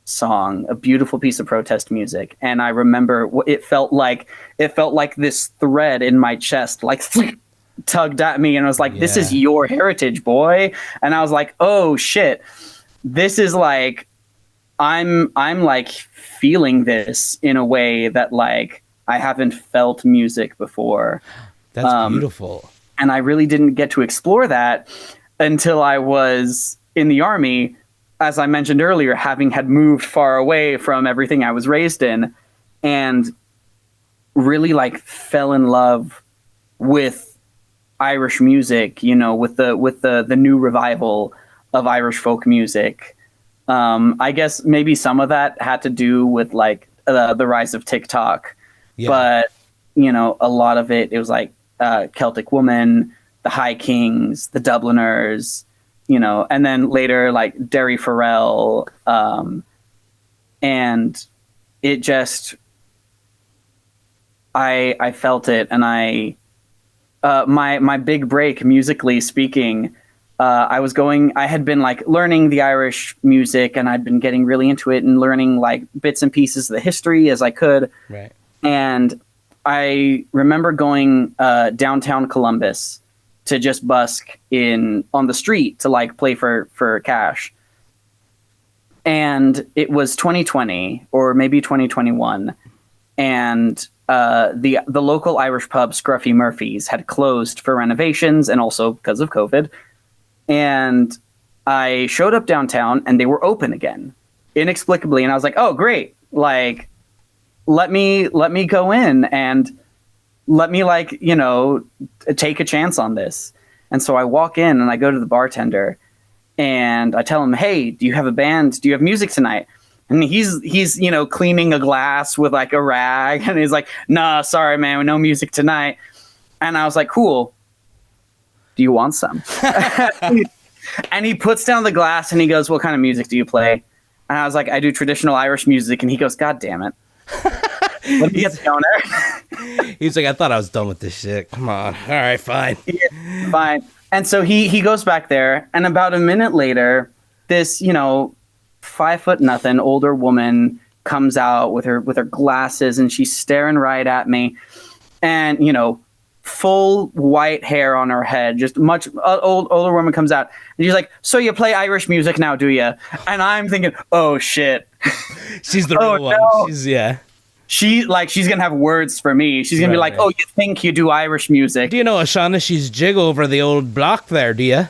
song, a beautiful piece of protest music. And I remember it felt like this thread in my chest, like tugged at me, and I was like, this is your heritage, boy. And I was like, oh shit, this is like, I'm like feeling this in a way that like I haven't felt music before. That's beautiful. And I really didn't get to explore that until I was in the Army, as I mentioned earlier, having had moved far away from everything I was raised in, and really like fell in love with Irish music, with the new revival of Irish folk music. I guess maybe some of that had to do with like the rise of TikTok, but a lot of it was like Celtic Woman, the High Kings, the Dubliners, and then later like Derry Farrell, and it just I felt it, and my big break musically speaking. I had been like learning the Irish music, and I'd been getting really into it and learning like bits and pieces of the history as I could. Right. And I remember going downtown Columbus to just busk on the street to like play for cash. And it was 2020 or maybe 2021, and the local Irish pub Scruffy Murphy's had closed for renovations and also because of COVID. And I showed up downtown and they were open again, inexplicably. And I was like, oh, great. Like, let me go in and let me like, take a chance on this. And so I walk in and I go to the bartender and I tell him, hey, do you have a band? Do you have music tonight? And he's cleaning a glass with like a rag. And he's like, nah, sorry, man, no music tonight. And I was like, cool. Do you want some? And he puts down the glass and he goes, what kind of music do you play? And I was like, I do traditional Irish music. And he goes, God damn it. Let me get the counter. He's like, I thought I was done with this shit. Come on. All right, fine. Yeah, fine. And so he goes back there. And about a minute later, this, 5'0" older woman comes out with her glasses, and she's staring right at me. And, full white hair on her head, just much older woman comes out, and she's like, so you play Irish music now, do you? And I'm thinking, oh shit, she's the real one. No. She's gonna have words for me. She's gonna be like, oh, you think you do Irish music? Do you know O'Shaughnessy's jig over the old block there, do you?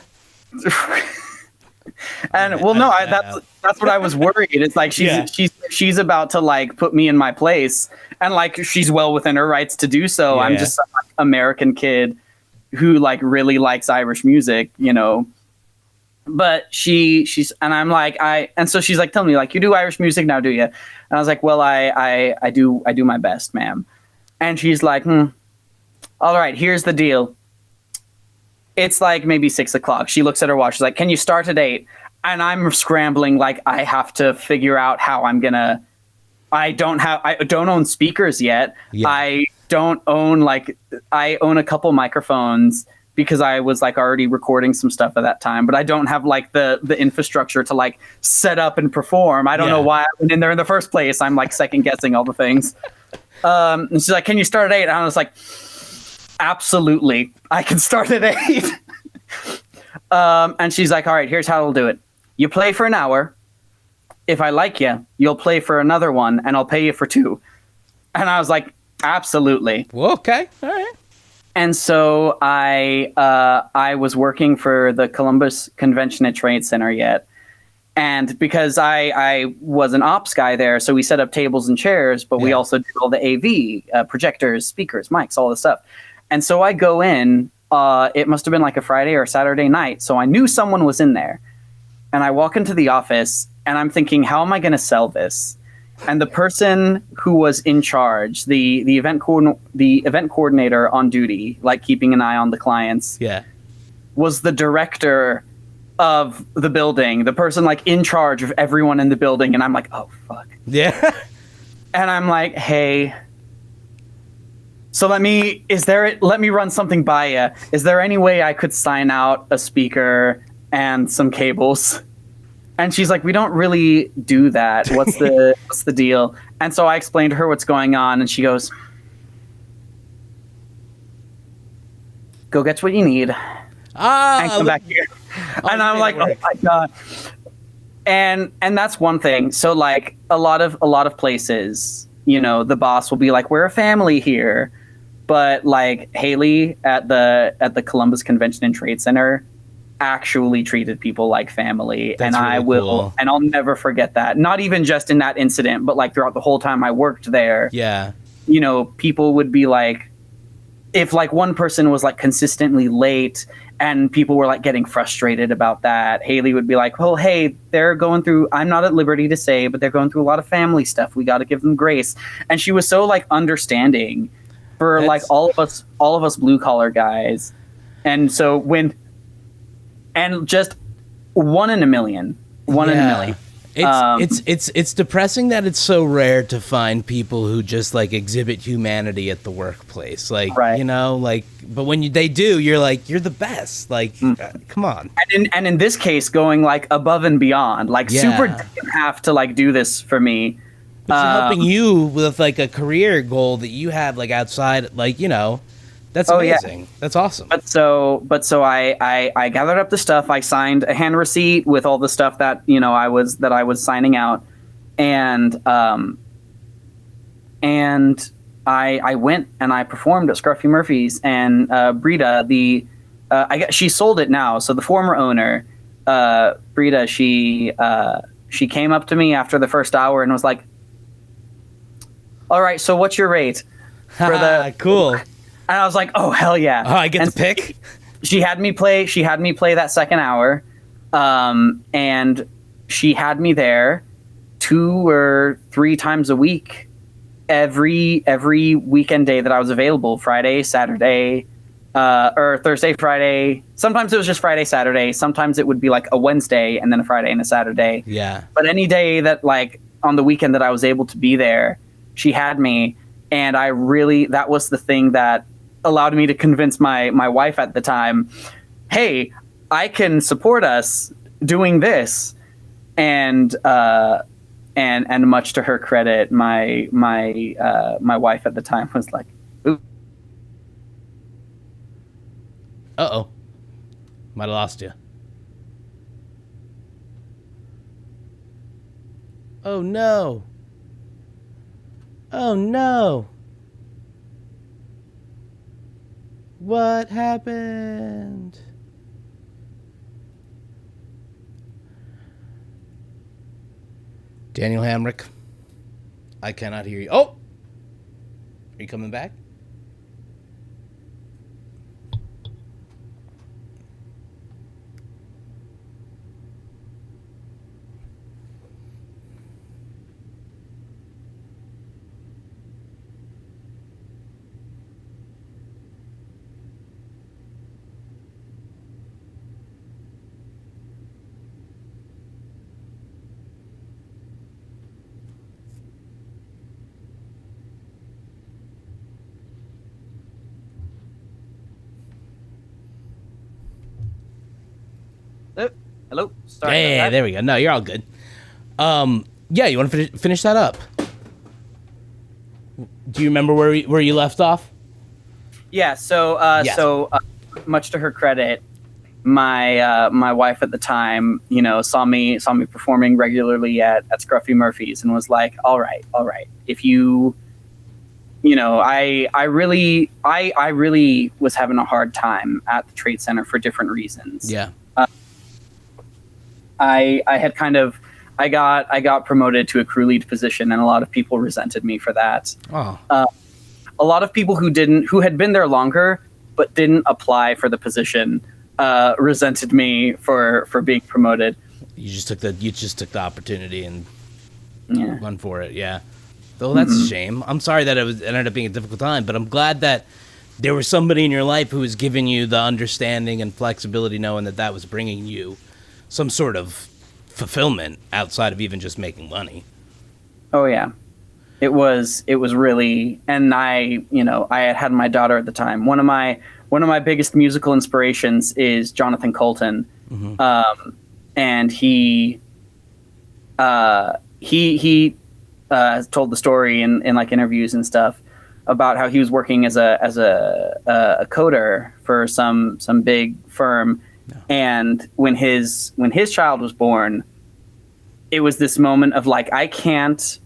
And well, no, that's what I was worried. It's like she's about to like put me in my place, and like she's well within her rights to do so. Yeah. I'm just some like, American kid who like really likes Irish music, But she's and I'm like and so she's like, tell me, like, you do Irish music now, do you? And I was like, well, I do my best, ma'am. And she's like, all right, here's the deal. It's like maybe 6 o'clock. She looks at her watch. She's like, can you start at 8? And I'm scrambling. Like, I have to figure out how I'm going to I don't own speakers yet. Yeah. I don't own I own a couple microphones because I was like already recording some stuff at that time, but I don't have like the infrastructure to like set up and perform. I don't know why I went in there in the first place. I'm like second guessing all the things. And she's like, "Can you start at 8?" And I was like, "Absolutely, I can start at 8." And she's like, "All right, here's how we'll do it. You play for an hour. If I like you, you'll play for another one, and I'll pay you for 2." And I was like, "Absolutely." Well, okay. All right. And so I was working for the Columbus Convention and Trade Center yet. And because I was an ops guy there, so we set up tables and chairs, but we also did all the AV, projectors, speakers, mics, all this stuff. And so I go in, it must have been like a Friday or Saturday night, so I knew someone was in there. And I walk into the office, and I'm thinking, how am I going to sell this? And the person who was in charge, the event coordinator on duty, like keeping an eye on the clients, was the director of the building, the person like in charge of everyone in the building. And I'm like, oh fuck. Yeah. And I'm like, hey, so let me run something by you. Is there any way I could sign out a speaker and some cables? And she's like, we don't really do that. What's the deal? And so I explained to her what's going on, and she goes, go get what you need and come back here. And I'm like, oh my God. And that's one thing. So like a lot of places, you know, the boss will be like, we're a family here. But like Haley at the Columbus Convention and Trade Center actually treated people like family. That's and really I will cool. And I'll never forget that. Not even just in that incident, but like throughout the whole time I worked there. Yeah. You know, people would be like, if like one person was like consistently late and people were like getting frustrated about that, Haley would be like, well, hey, they're going through, I'm not at liberty to say, but they're going through a lot of family stuff. We got to give them grace. And she was so like understanding for like all of us blue collar guys. And so and just one in a million. It's depressing that it's so rare to find people who just like exhibit humanity at the workplace. Like, you know, like, but when they do, you're like, you're the best. Like, come on. And in this case, going like above and beyond, like Super didn't have to like do this for me. But she's helping you with like a career goal that you have like outside, like, you know. That's amazing. That's awesome. But so I gathered up the stuff. I signed a hand receipt with all the stuff that, you know, I was signing out. And I went and I performed at Scruffy Murphy's, and Brita, she sold it now. So the former owner, Brita, she came up to me after the first hour and was like, all right, so what's your rate for the cool. And I was like, "Oh hell yeah!" Oh, I get to pick. She had me play. She had me play that second hour, and she had me there 2 or 3 times a week, every weekend day that I was available. Friday, Saturday, or Thursday, Friday. Sometimes it was just Friday, Saturday. Sometimes it would be like a Wednesday and then a Friday and a Saturday. Yeah. But any day that like on the weekend that I was able to be there, she had me, and that was the thing that allowed me to convince my wife at the time, hey, I can support us doing this. And much to her credit, my wife at the time was like, ooh. Uh-oh. Might have lost you. Oh no. Oh no. What happened? Daniel Hamrick, I cannot hear you. Oh! Are you coming back? Hello. Sorry. Yeah, there we go. No, you're all good. Yeah, you want to finish that up? Do you remember where you left off? Yeah. So Yes. much to her credit, my wife at the time, saw me performing regularly at Scruffy Murphy's and was like, all right, if you, I really was having a hard time at the Trade Center for different reasons. Yeah. I had I got promoted to a crew lead position, and a lot of people resented me for that. Oh. A lot of people who had been there longer but didn't apply for the position resented me for being promoted. You just took the opportunity and Yeah. run for it. Yeah. Though that's a shame. I'm sorry that it ended up being a difficult time, but I'm glad that there was somebody in your life who was giving you the understanding and flexibility, knowing that was bringing you some sort of fulfillment outside of even just making money. Oh yeah. It was really, and I had my daughter at the time. One of my biggest musical inspirations is Jonathan Colton. Mm-hmm. And he told the story in like interviews and stuff about how he was working as a coder for some big firm. No. And when his child was born, it was this moment of like, I can't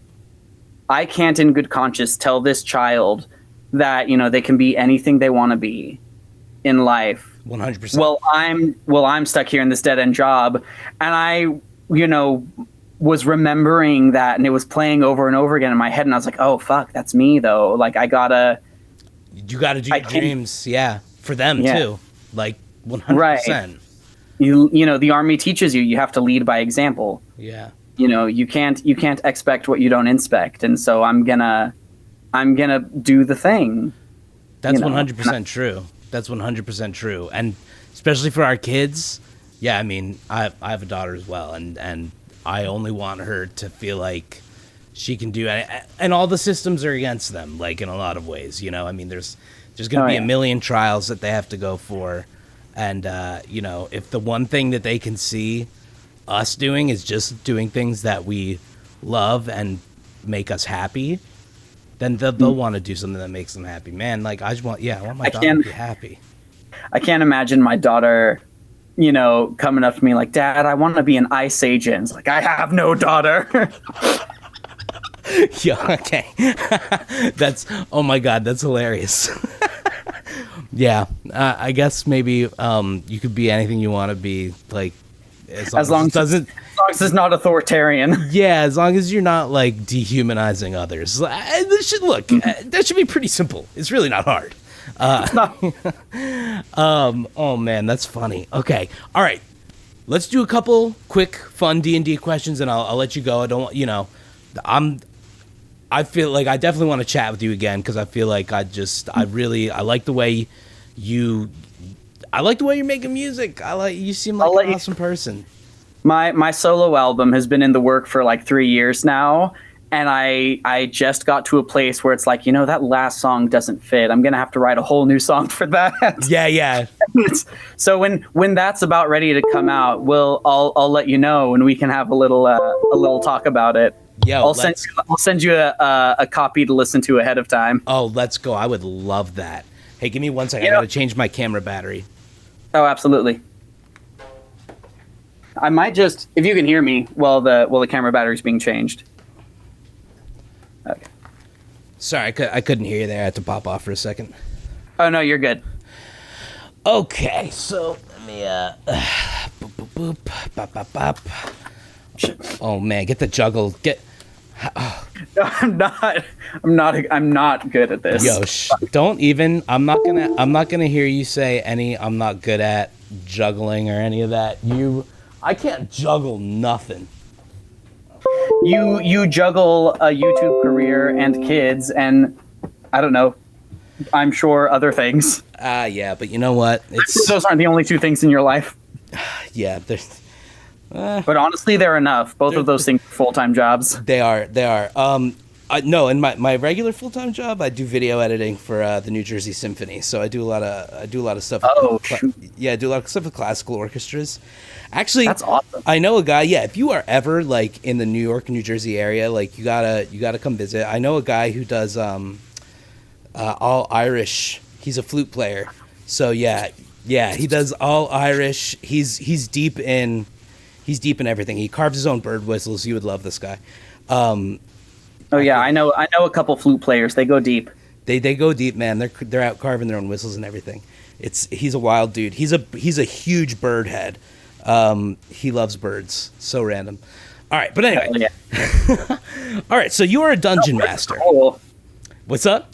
in good conscience tell this child that, they can be anything they want to be in life. 100%. Well, I'm stuck here in this dead end job. And I, was remembering that, and it was playing over and over again in my head. And I was like, oh fuck, that's me though. Like you gotta do your dreams. Yeah. For them too. Like 100%. Right. The Army teaches you have to lead by example. Yeah. You can't expect what you don't inspect. And so I'm gonna do the thing. That's 100% true. That's 100% true. And especially for our kids. Yeah. I mean, I have a daughter as well. And I only want her to feel like she can do it. And all the systems are against them, like in a lot of ways, I mean, there's going to be a million trials that they have to go for. And, if the one thing that they can see us doing is just doing things that we love and make us happy, then they'll want to do something that makes them happy. Man, like I want my daughter to be happy. I can't imagine my daughter, coming up to me like, Dad, I want to be an ICE agent. Like, I have no daughter. Yeah, okay. Oh my God, that's hilarious. Yeah, I guess maybe you could be anything you want to be, like, as long as it's not authoritarian. Yeah, as long as you're not like dehumanizing others. That should be pretty simple. It's really not hard. Oh man, that's funny. Okay, all right. Let's do a couple quick, fun D&D questions, and I'll let you go. I don't, I feel like I definitely want to chat with you again because I feel like I like the way you're making music. You seem like an awesome person. My solo album has been in the work for like 3 years now. And I just got to a place where it's like, that last song doesn't fit. I'm going to have to write a whole new song for that. Yeah. So when that's about ready to come out, I'll let you know, and we can have a little talk about it. Yeah, I'll send you a copy to listen to ahead of time. Oh, let's go. I would love that. Hey, give me 1 second. I got to change my camera battery. Oh, absolutely. I might just, if you can hear me while the camera battery's being changed. Okay. Sorry, I couldn't hear you there. I had to pop off for a second. Oh, no, you're good. Okay, so let me, boop, bop, bop, bop. Oh, man, get the juggle. Oh. No, I'm not good at this. Yo, don't even, I'm not gonna hear you say I'm not good at juggling or any of that. I can't juggle nothing. You juggle a YouTube career and kids and I don't know, I'm sure other things. Yeah, but you know what? Those aren't the only two things in your life. Yeah, there's. But honestly, they're enough. Both of those things are full-time jobs. They are. No, in my regular full-time job, I do video editing for the New Jersey Symphony. So I do a lot of stuff. Oh, shoot. Yeah, I do a lot of stuff with classical orchestras. Actually, That's awesome. I know a guy. Yeah, if you are ever like in the New York, New Jersey area, like you gotta come visit. I know a guy who does all Irish. He's a flute player. So yeah, he does all Irish. He's deep in everything. He carves his own bird whistles. You would love this guy. Oh yeah, I know a couple flute players. They go deep. They go deep, man. They're out carving their own whistles and everything. He's a wild dude. He's a huge bird head. He loves birds. So random. All right, but anyway. Yeah. All right, so you are a dungeon master. Cool. What's up?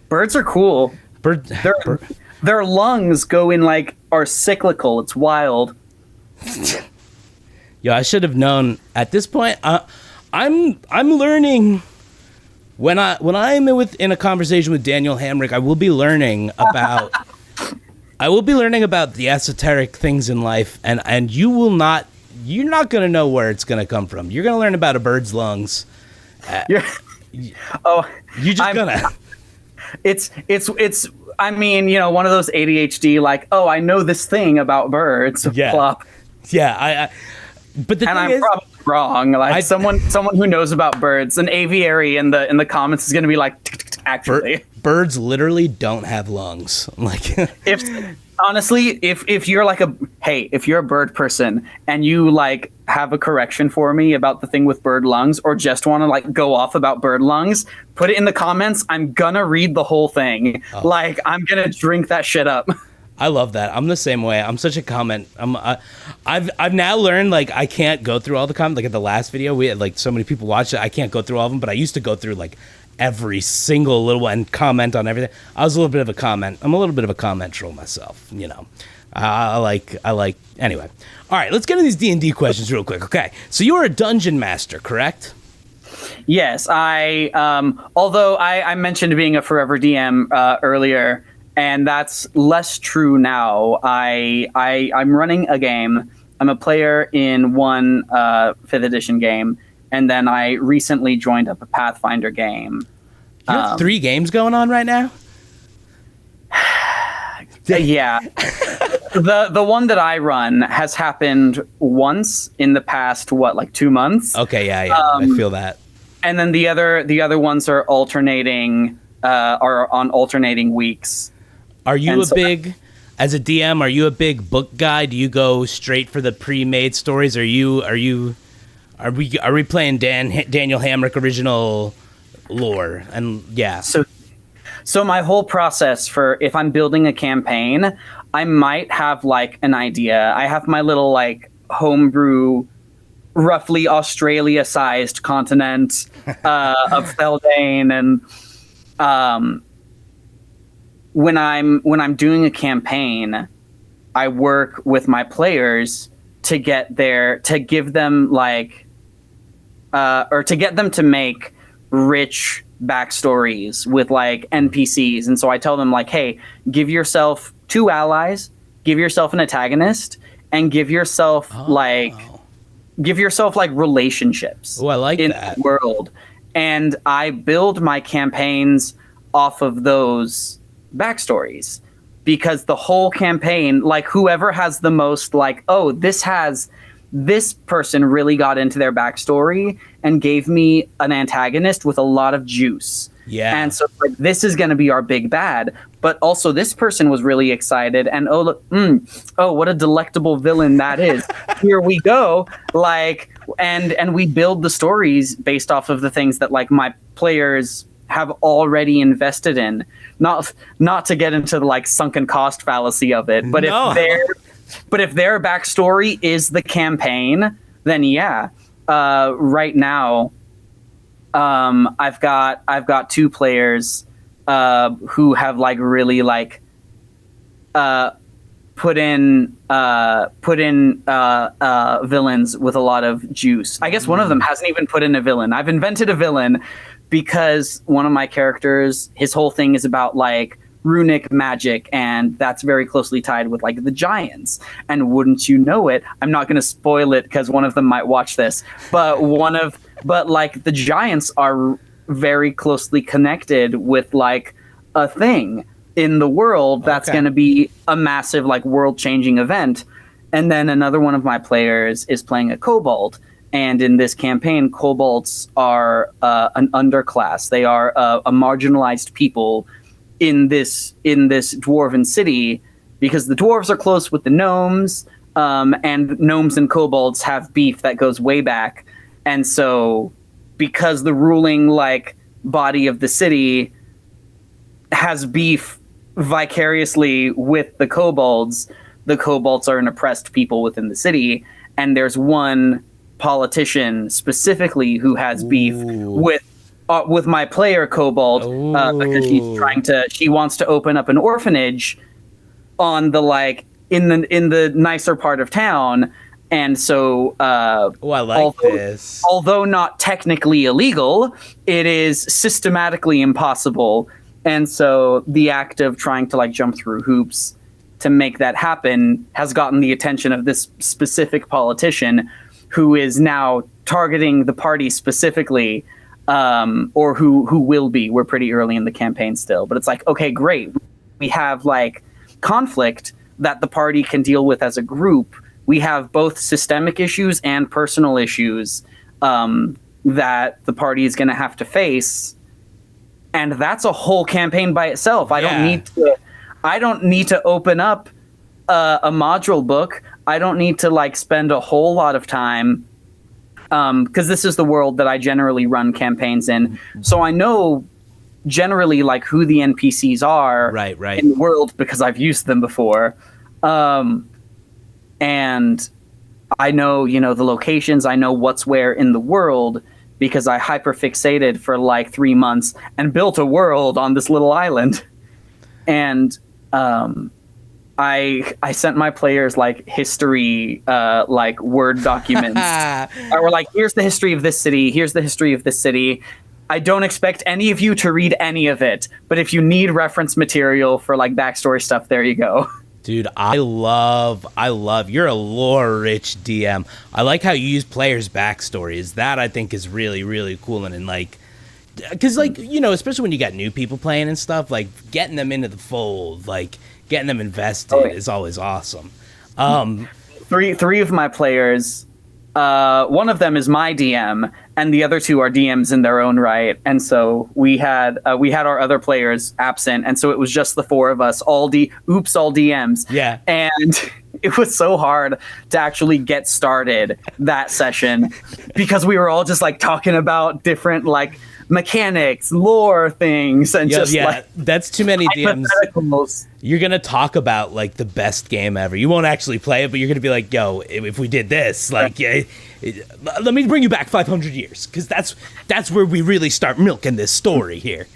Birds are cool. Their lungs are cyclical. It's wild. Yeah, I should have known at this point. I'm learning when I'm in a conversation with Daniel Hamrick, I will be learning about the esoteric things in life, and you're not going to know where it's going to come from. You're going to learn about a bird's lungs. You're just gonna. It's I mean, one of those ADHD I know this thing about birds. Yeah. Plop. Yeah, but the thing I'm is, probably wrong. Someone who knows about birds, an aviary in the comments is going to be like, actually, birds literally don't have lungs. Like, if you're if you're a bird person and you have a correction for me about the thing with bird lungs, or just want to go off about bird lungs, put it in the comments. I'm gonna read the whole thing. Oh. I'm gonna drink that shit up. I love that. I'm the same way. I'm such a comment. I've now learned I can't go through all the comments. Like at the last video, we had so many people watch it. I can't go through all of them, but I used to go through every single little one, comment on everything. I'm a little bit of a comment troll myself. I like. Anyway, all right. Let's get into these D&D questions real quick. Okay, so you are a dungeon master, correct? Yes, I. Although I mentioned being a forever DM earlier. And that's less true now. I'm running a game. I'm a player in one 5th edition game, and then I recently joined up a Pathfinder game. You have 3 games going on right now? Yeah. The one that I run has happened once in the past 2 months. Okay, yeah, I feel that. And then the other ones are alternating on alternating weeks. Are you as a DM, are you a big book guy? Do you go straight for the pre-made stories? Are we playing Daniel Hamrick original lore? And yeah. So my whole process for if I'm building a campaign, I might have an idea. I have my little homebrew, roughly Australia-sized continent of Feldane, and when I'm doing a campaign, I work with my players to get them to make rich backstories with NPCs. And so I tell them hey, give yourself 2 allies, give yourself an antagonist, and give yourself relationships. Oh, I like in that. The world. And I build my campaigns off of those backstories, because the whole campaign, whoever has the most this person really got into their backstory and gave me an antagonist with a lot of juice. Yeah. And so this is going to be our big bad, but also this person was really excited, and what a delectable villain that is. Here we go. And we build the stories based off of the things that my players have already invested in. Not to get into the sunken cost fallacy of it, but if their backstory is the campaign, then yeah. Right now, I've got 2 players who have really put in villains with a lot of juice. I guess one of them hasn't even put in a villain. I've invented a villain because one of my characters, his whole thing is about runic magic, and that's very closely tied with the giants. And wouldn't you know it, I'm not going to spoil it because one of them might watch this, but the giants are very closely connected with like a thing in the world that's going to be a massive like world-changing event. And then another one of my players is playing a kobold. And in this campaign, kobolds are an underclass. They are a marginalized people in this dwarven city, because the dwarves are close with the gnomes, and gnomes and kobolds have beef that goes way back. And so because the ruling like body of the city has beef vicariously with the kobolds are an oppressed people within the city. And there's one politician specifically who has beef with my player kobold, because she wants to open up an orphanage on the like in the nicer part of town. And so although not technically illegal, it is systematically impossible. And so the act of trying to like jump through hoops to make that happen has gotten the attention of this specific politician, who is now targeting the party specifically, or who will be. We're pretty early in the campaign still, but it's like, okay, great. We have like conflict that the party can deal with as a group. We have both systemic issues and personal issues that the party is going to have to face. And that's a whole campaign by itself. I don't need to open up a module book. I don't need to like spend a whole lot of time, because this is the world that I generally run campaigns in. So I know generally like who the NPCs are in the world, because I've used them before. And I know, the locations, I know what's where in the world, because I hyperfixated for like 3 months and built a world on this little island. And I sent my players like history, like Word documents. Or like, here's the history of this city. Here's the history of this city. I don't expect any of you to read any of it, but if you need reference material for like backstory stuff, there you go. Dude, I love, you're a lore-rich DM. I like how you use players' backstories. That I think is really, really cool. And like, because like, especially when you got new people playing and stuff, like getting them into the fold, like getting them invested is always awesome. Three of my players, one of them is my DM, and the other two are DMs in their own right. And so we had our other players absent, and so it was just the four of us, all DMs. Yeah. And it was so hard to actually get started that session, because we were all just like talking about different like mechanics, lore things, and like that's too many DMs. You're gonna talk about like the best game ever. You won't actually play it, but you're gonna be like, "Yo, if we did this, like, let me bring you back 500 years, because that's where we really start milking this story here,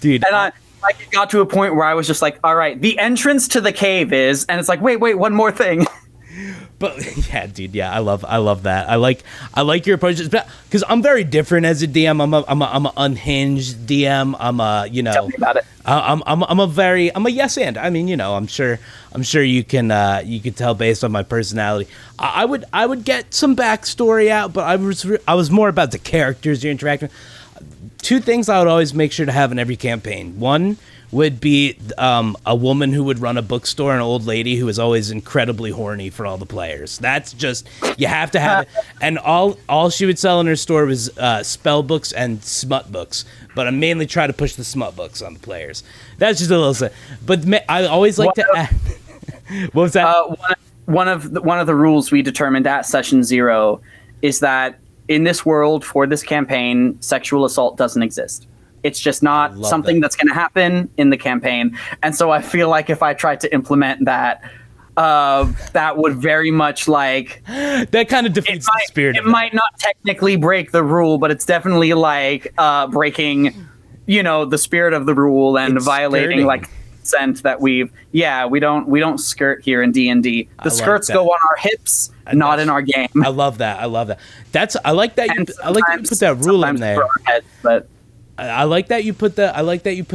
dude." And I it got to a point where I was just like, "All right, the entrance to the cave is," and it's like, "Wait, one more thing." But yeah, dude, yeah, I love that. I like your approach, because I'm very different as a DM. I'm a unhinged DM. Tell me about it. I'm a yes and. I mean, I'm sure you can tell based on my personality. I would get some backstory out, but I was more about the characters you're interacting with. Two things I would always make sure to have in every campaign. One would be a woman who would run a bookstore, an old lady who is always incredibly horny for all the players. That's just, you have to have it. And all she would sell in her store was spell books and smut books. But I mainly try to push the smut books on the players. That's just a little. But I always like to add. What was that? One of the rules we determined at session 0 is that in this world, for this campaign, sexual assault doesn't exist. It's just not something that's going to happen in the campaign. And so I feel like if I tried to implement that, that would very much like... That kind of defeats the spirit of it. It might not technically break the rule, but it's definitely like breaking, the spirit of the rule and it's violating skirting. Like consent that we don't skirt here in D&D. The skirts go on our hips, not in our game. I love that. I like that you put that rule in there. I like that you put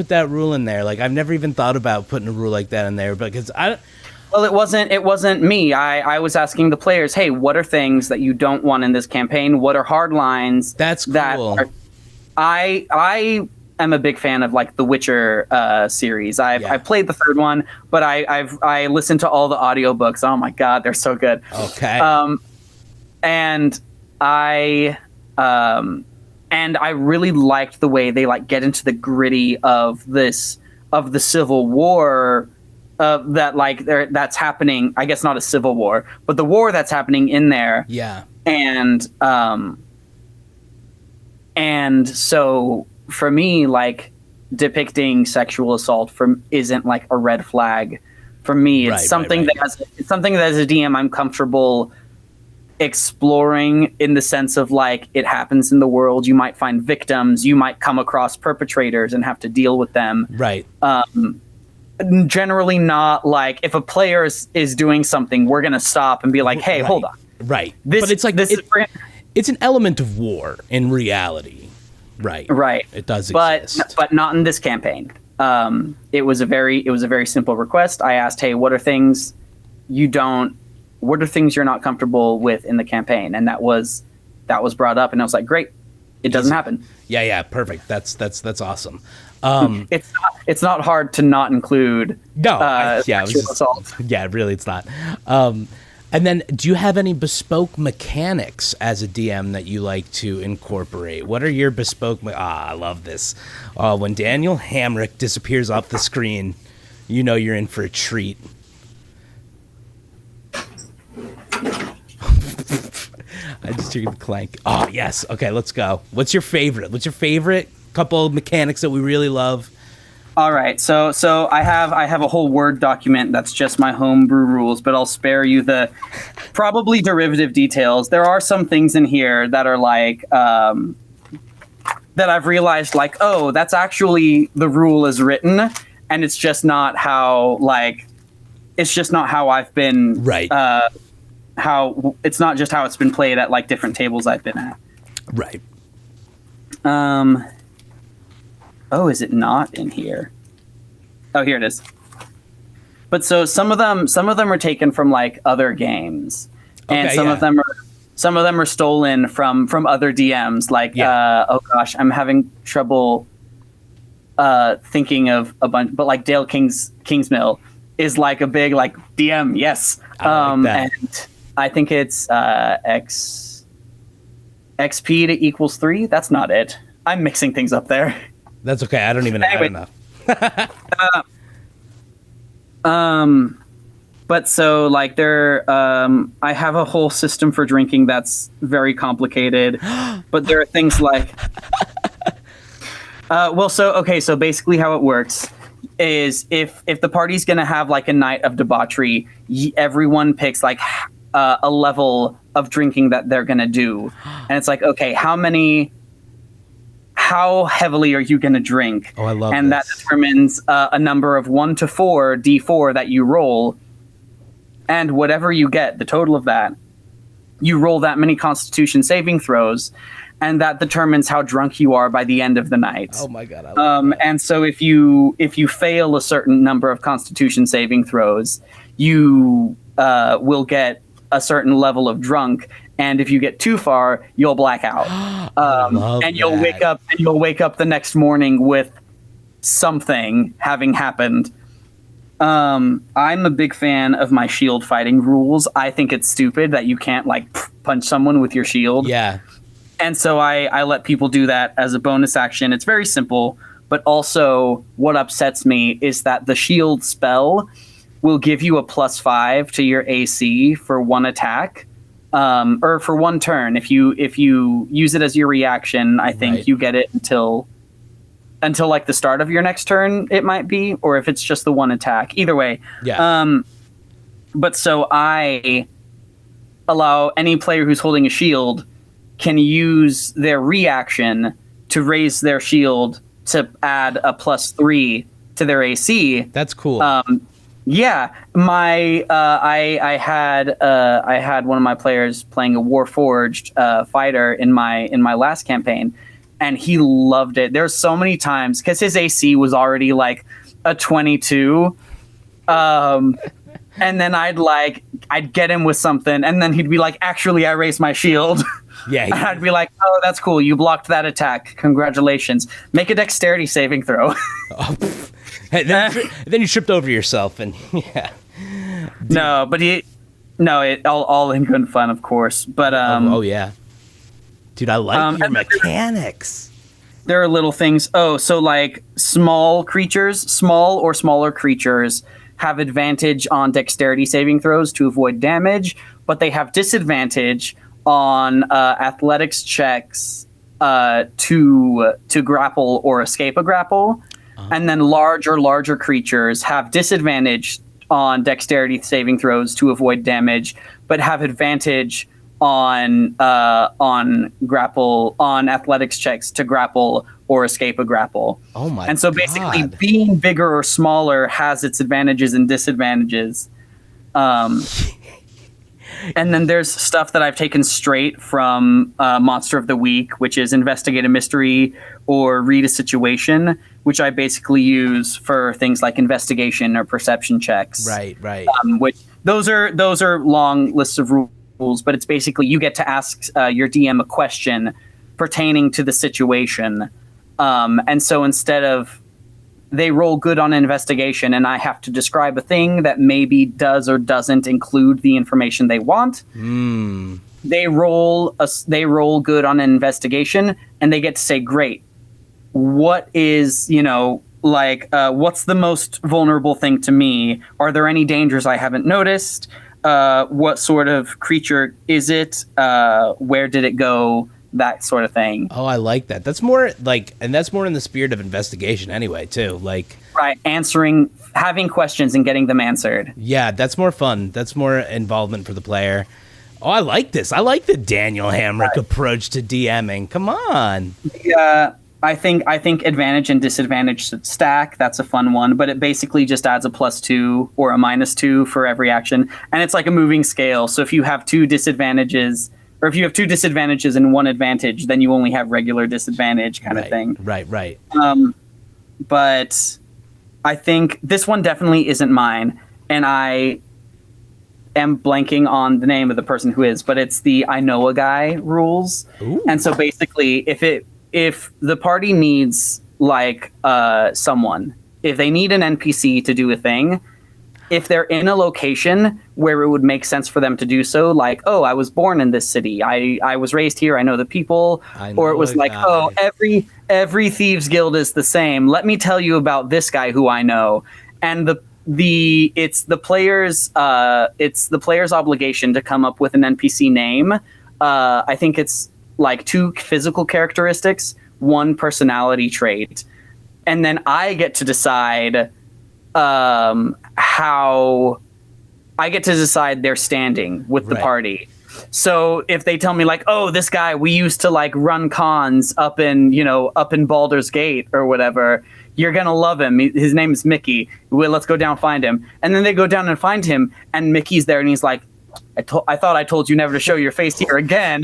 that rule in there. Like, I've never even thought about putting a rule like that in there, because Well, it wasn't me. I was asking the players, hey, what are things that you don't want in this campaign? What are hard lines? That's cool. I am a big fan of like the Witcher series. I've played the third one, but I listened to all the audiobooks. Oh my god, they're so good. Okay. And I really liked the way they like get into the gritty of the Civil War, that like that's happening. I guess not a civil war, but the war that's happening in there. Yeah. And so for me, like depicting sexual assault isn't like a red flag for me. It's something that as a DM I'm comfortable exploring, in the sense of like it happens in the world. You might find victims, you might come across perpetrators and have to deal with them. Right. Generally not like if a player is doing something, we're gonna stop and be like, hey, hold on. Right. But it's like it's an element of war in reality. Right. Right. It does exist. But not in this campaign. It was a very simple request. I asked, hey, what are things you're not comfortable with in the campaign? And that was brought up, and I was like, great. It doesn't happen. Yeah, perfect. That's awesome. It's not hard to not include sexual assault. Yeah, really, it's not. And then, do you have any bespoke mechanics as a DM that you like to incorporate? What are your bespoke? I love this. When Daniel Hamrick disappears off the screen, you know you're in for a treat. I just took a clank. Oh, yes. Okay, let's go. What's your favorite? What's your favorite couple of mechanics that we really love? All right, so I have a whole Word document that's just my homebrew rules, but I'll spare you the probably derivative details. There are some things in here that are like that I've realized, like, oh, that's actually the rule is written, and it's just not how I've been it's not just how it's been played at like different tables I've been at. Right. Oh, is it not in here? Oh, here it is. But so some of them are taken from like other games, and some of them are stolen from other DMs. Like, oh gosh, I'm having trouble thinking of a bunch. But like Dale Kingsmill is like a big like DM. Yes, and I think it's XP to equals 3. That's not it. I'm mixing things up there. That's okay. I don't even have enough. But so like I have a whole system for drinking that's very complicated, but there are things like, so basically how it works is if the party's going to have like a night of debauchery, everyone picks like a level of drinking that they're going to do. And it's like, okay, how heavily are you going to drink? Oh, I love and this. That determines a number of 1 to 4 D4 that you roll. And whatever you get, the total of that, you roll that many Constitution saving throws, and that determines how drunk you are by the end of the night. Oh my god! I love that. And so if you fail a certain number of Constitution saving throws, you will get a certain level of drunk. And if you get too far, you'll black out, and you'll wake up. And you'll wake up the next morning with something having happened. I'm a big fan of my shield fighting rules. I think it's stupid that you can't like punch someone with your shield. Yeah. And so I let people do that as a bonus action. It's very simple, but also what upsets me is that the shield spell will give you a +5 to your AC for one attack. Or for one turn. If you use it as your reaction, I think you get it until like the start of your next turn, it might be, or if it's just the one attack. Either way. Yeah. But so I allow any player who's holding a shield can use their reaction to raise their shield to add a +3 to their AC. That's cool. Yeah, I had one of my players playing a Warforged fighter in my last campaign, and he loved it. There's so many times because his AC was already like a 22, and then I'd like I'd get him with something, and then he'd be like, "Actually, I raised my shield." Yeah. And I'd be like, "Oh, that's cool. You blocked that attack. Congratulations. Make a dexterity saving throw." Hey, then you tripped over yourself, and yeah. No, but all in good fun, of course. But oh yeah, dude, I like your mechanics. There are little things. Oh, so like small or smaller creatures have advantage on dexterity saving throws to avoid damage, but they have disadvantage on athletics checks to grapple or escape a grapple. And then larger creatures have disadvantage on dexterity saving throws to avoid damage, but have advantage on athletics checks to grapple or escape a grapple. Oh my! And so basically, being bigger or smaller has its advantages and disadvantages. And then there's stuff that I've taken straight from Monster of the Week, which is investigate a mystery or read a situation, which I basically use for things like investigation or perception checks. Right. Which those are long lists of rules, but it's basically you get to ask your DM a question pertaining to the situation. And so instead of they roll good on investigation and I have to describe a thing that maybe does or doesn't include the information they want. They roll good on an investigation and they get to say, great, what is, what's the most vulnerable thing to me? Are there any dangers I haven't noticed? What sort of creature is it? Where did it go? That sort of thing. Oh, I like that. That's more and that's more in the spirit of investigation anyway, too. Right, having questions and getting them answered. Yeah, that's more fun. That's more involvement for the player. Oh, I like this. I like the Daniel Hamrick approach to DMing. Come on. Yeah, I think advantage and disadvantage stack. That's a fun one, but it basically just adds a +2 or a -2 for every action, and it's like a moving scale. So if you have two disadvantages. Or if you have two disadvantages and one advantage, then you only have regular disadvantage kind of thing. Right. But I think this one definitely isn't mine. And I am blanking on the name of the person who is, but it's the I know a guy rules. Ooh. And so basically, if the party needs someone, if they need an NPC to do a thing, if they're in a location where it would make sense for them to do so, like, oh, I was born in this city, I was raised here, I know the people, or it was like, oh, every thieves guild is the same. Let me tell you about this guy who I know, and it's the player's obligation to come up with an NPC name. I think it's like 2 physical characteristics, 1 personality trait, and then I get to decide. How I get to decide their standing with the party. So if they tell me like, oh, this guy, we used to like run cons up in Baldur's Gate or whatever, you're going to love him. His name is Mickey. Well, let's go down and find him. And then they go down and find him and Mickey's there and he's like, I thought I told you never to show your face here again.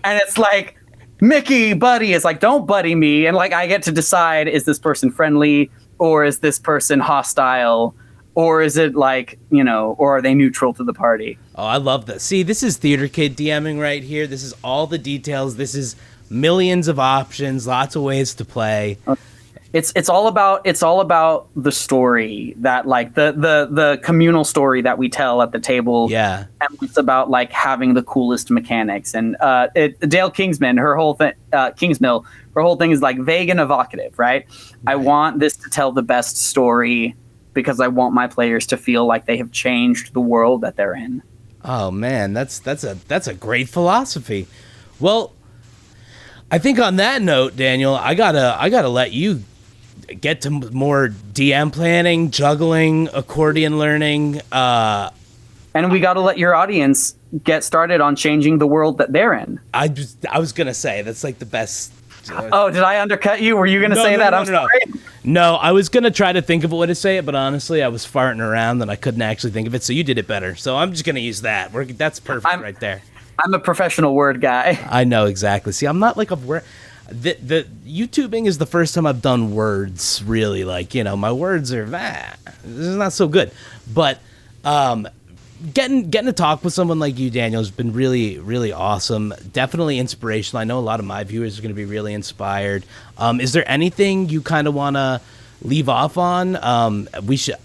And it's like, Mickey, buddy. It's like, don't buddy me. And like, I get to decide, is this person friendly? Or is this person hostile? Or is it like, or are they neutral to the party? Oh, I love that. See, this is Theater Kid DMing right here. This is all the details. This is millions of options, lots of ways to play. It's all about the story that like the communal story that we tell at the table. Yeah. And it's about like having the coolest mechanics. And Dale Kingsman, her whole thing, Kingsmill, her whole thing is like vague and evocative, right? I want this to tell the best story because I want my players to feel like they have changed the world that they're in. Oh man, that's a great philosophy. Well, I think on that note, Daniel, I gotta let you get to more DM planning, juggling, accordion learning, and we got to let your audience get started on changing the world that they're in. I was gonna say that's like the best. Oh, did I undercut you? Were you gonna say that? I'm sorry. No, I was gonna try to think of a way to say it, but honestly, I was farting around and I couldn't actually think of it. So you did it better. So I'm just gonna use that. That's perfect right there. I'm a professional word guy. I know exactly. See, I'm not like a word. The YouTubing is the first time I've done words really. Like my words are this is not so good, but getting to talk with someone like you, Daniel, has been really, really awesome. Definitely inspirational. I know a lot of my viewers are going to be really inspired. Is there anything you kind of want to leave off on? We should,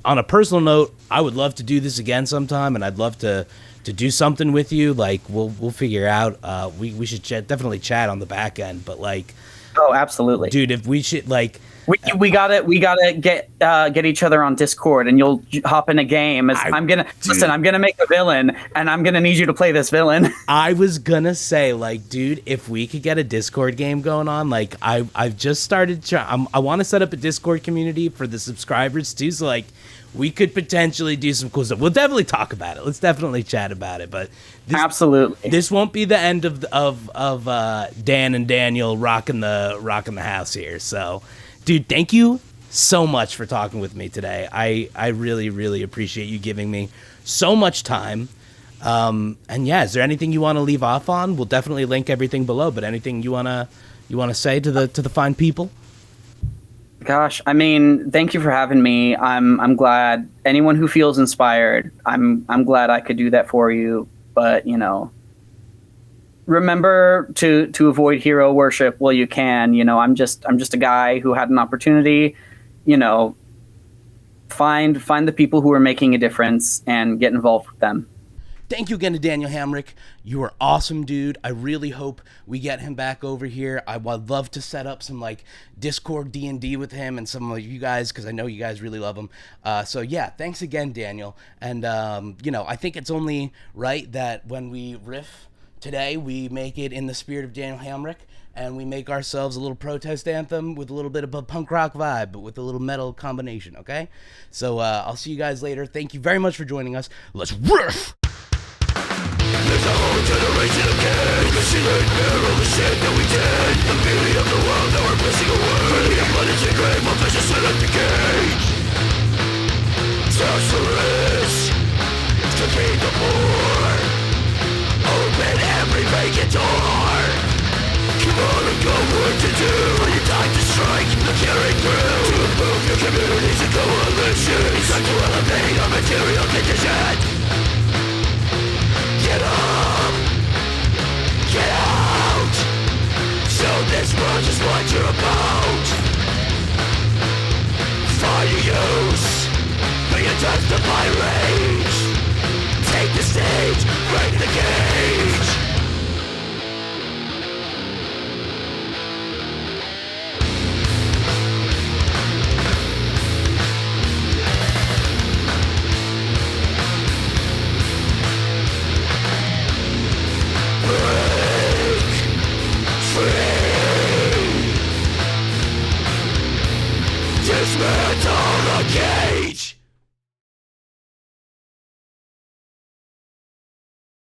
on a personal note, I would love to do this again sometime, and I'd love to do something with you. Like we'll figure out. We should definitely chat on the back end. But like, oh, absolutely, dude. If we should like. We gotta get each other on Discord, and you'll hop in a game. I'm gonna make a villain, and I'm gonna need you to play this villain. I was gonna say, like, dude, if we could get a Discord game going on, like, I've just started. I want to set up a Discord community for the subscribers too, so like, we could potentially do some cool stuff. We'll definitely talk about it. Let's definitely chat about it. But absolutely, this won't be the end of Dan and Daniel rocking the house here. So. Dude, thank you so much for talking with me today. I really, really appreciate you giving me so much time. And yeah, is there anything you want to leave off on? We'll definitely link everything below, but anything you wanna say to the fine people? Gosh, I mean, thank you for having me. I'm glad anyone who feels inspired, I'm glad I could do that for you. But, you know, remember to avoid hero worship while you can. You know, I'm just a guy who had an opportunity. You know, find the people who are making a difference and get involved with them. Thank you again to Daniel Hamrick. You are awesome, dude. I really hope we get him back over here. I would love to set up some like Discord D&D with him and some of you guys, because I know you guys really love him. So yeah, thanks again, Daniel. And you know, I think it's only right that when we riff today, we make it in the spirit of Daniel Hamrick, and we make ourselves a little protest anthem with a little bit of a punk rock vibe, but with a little metal combination, okay? So I'll see you guys later. Thank you very much for joining us. Let's riff! There's a whole generation of kids who see the mirror all the shit that we did. The beauty of the world that we're missing away. Burning in blood is a grave, my vision set up the cage. Touch the rich, to feed the poor. Open every vacant door. Come on and go what to do. When you time to strike, the carrying through. To improve your communities and coalition. It's time to elevate our material condition. Get up, get out. Show this world just what you're about. Fire use, bring it just to my rage. Take the stage, break the cage. Break free. Dismantle the cage.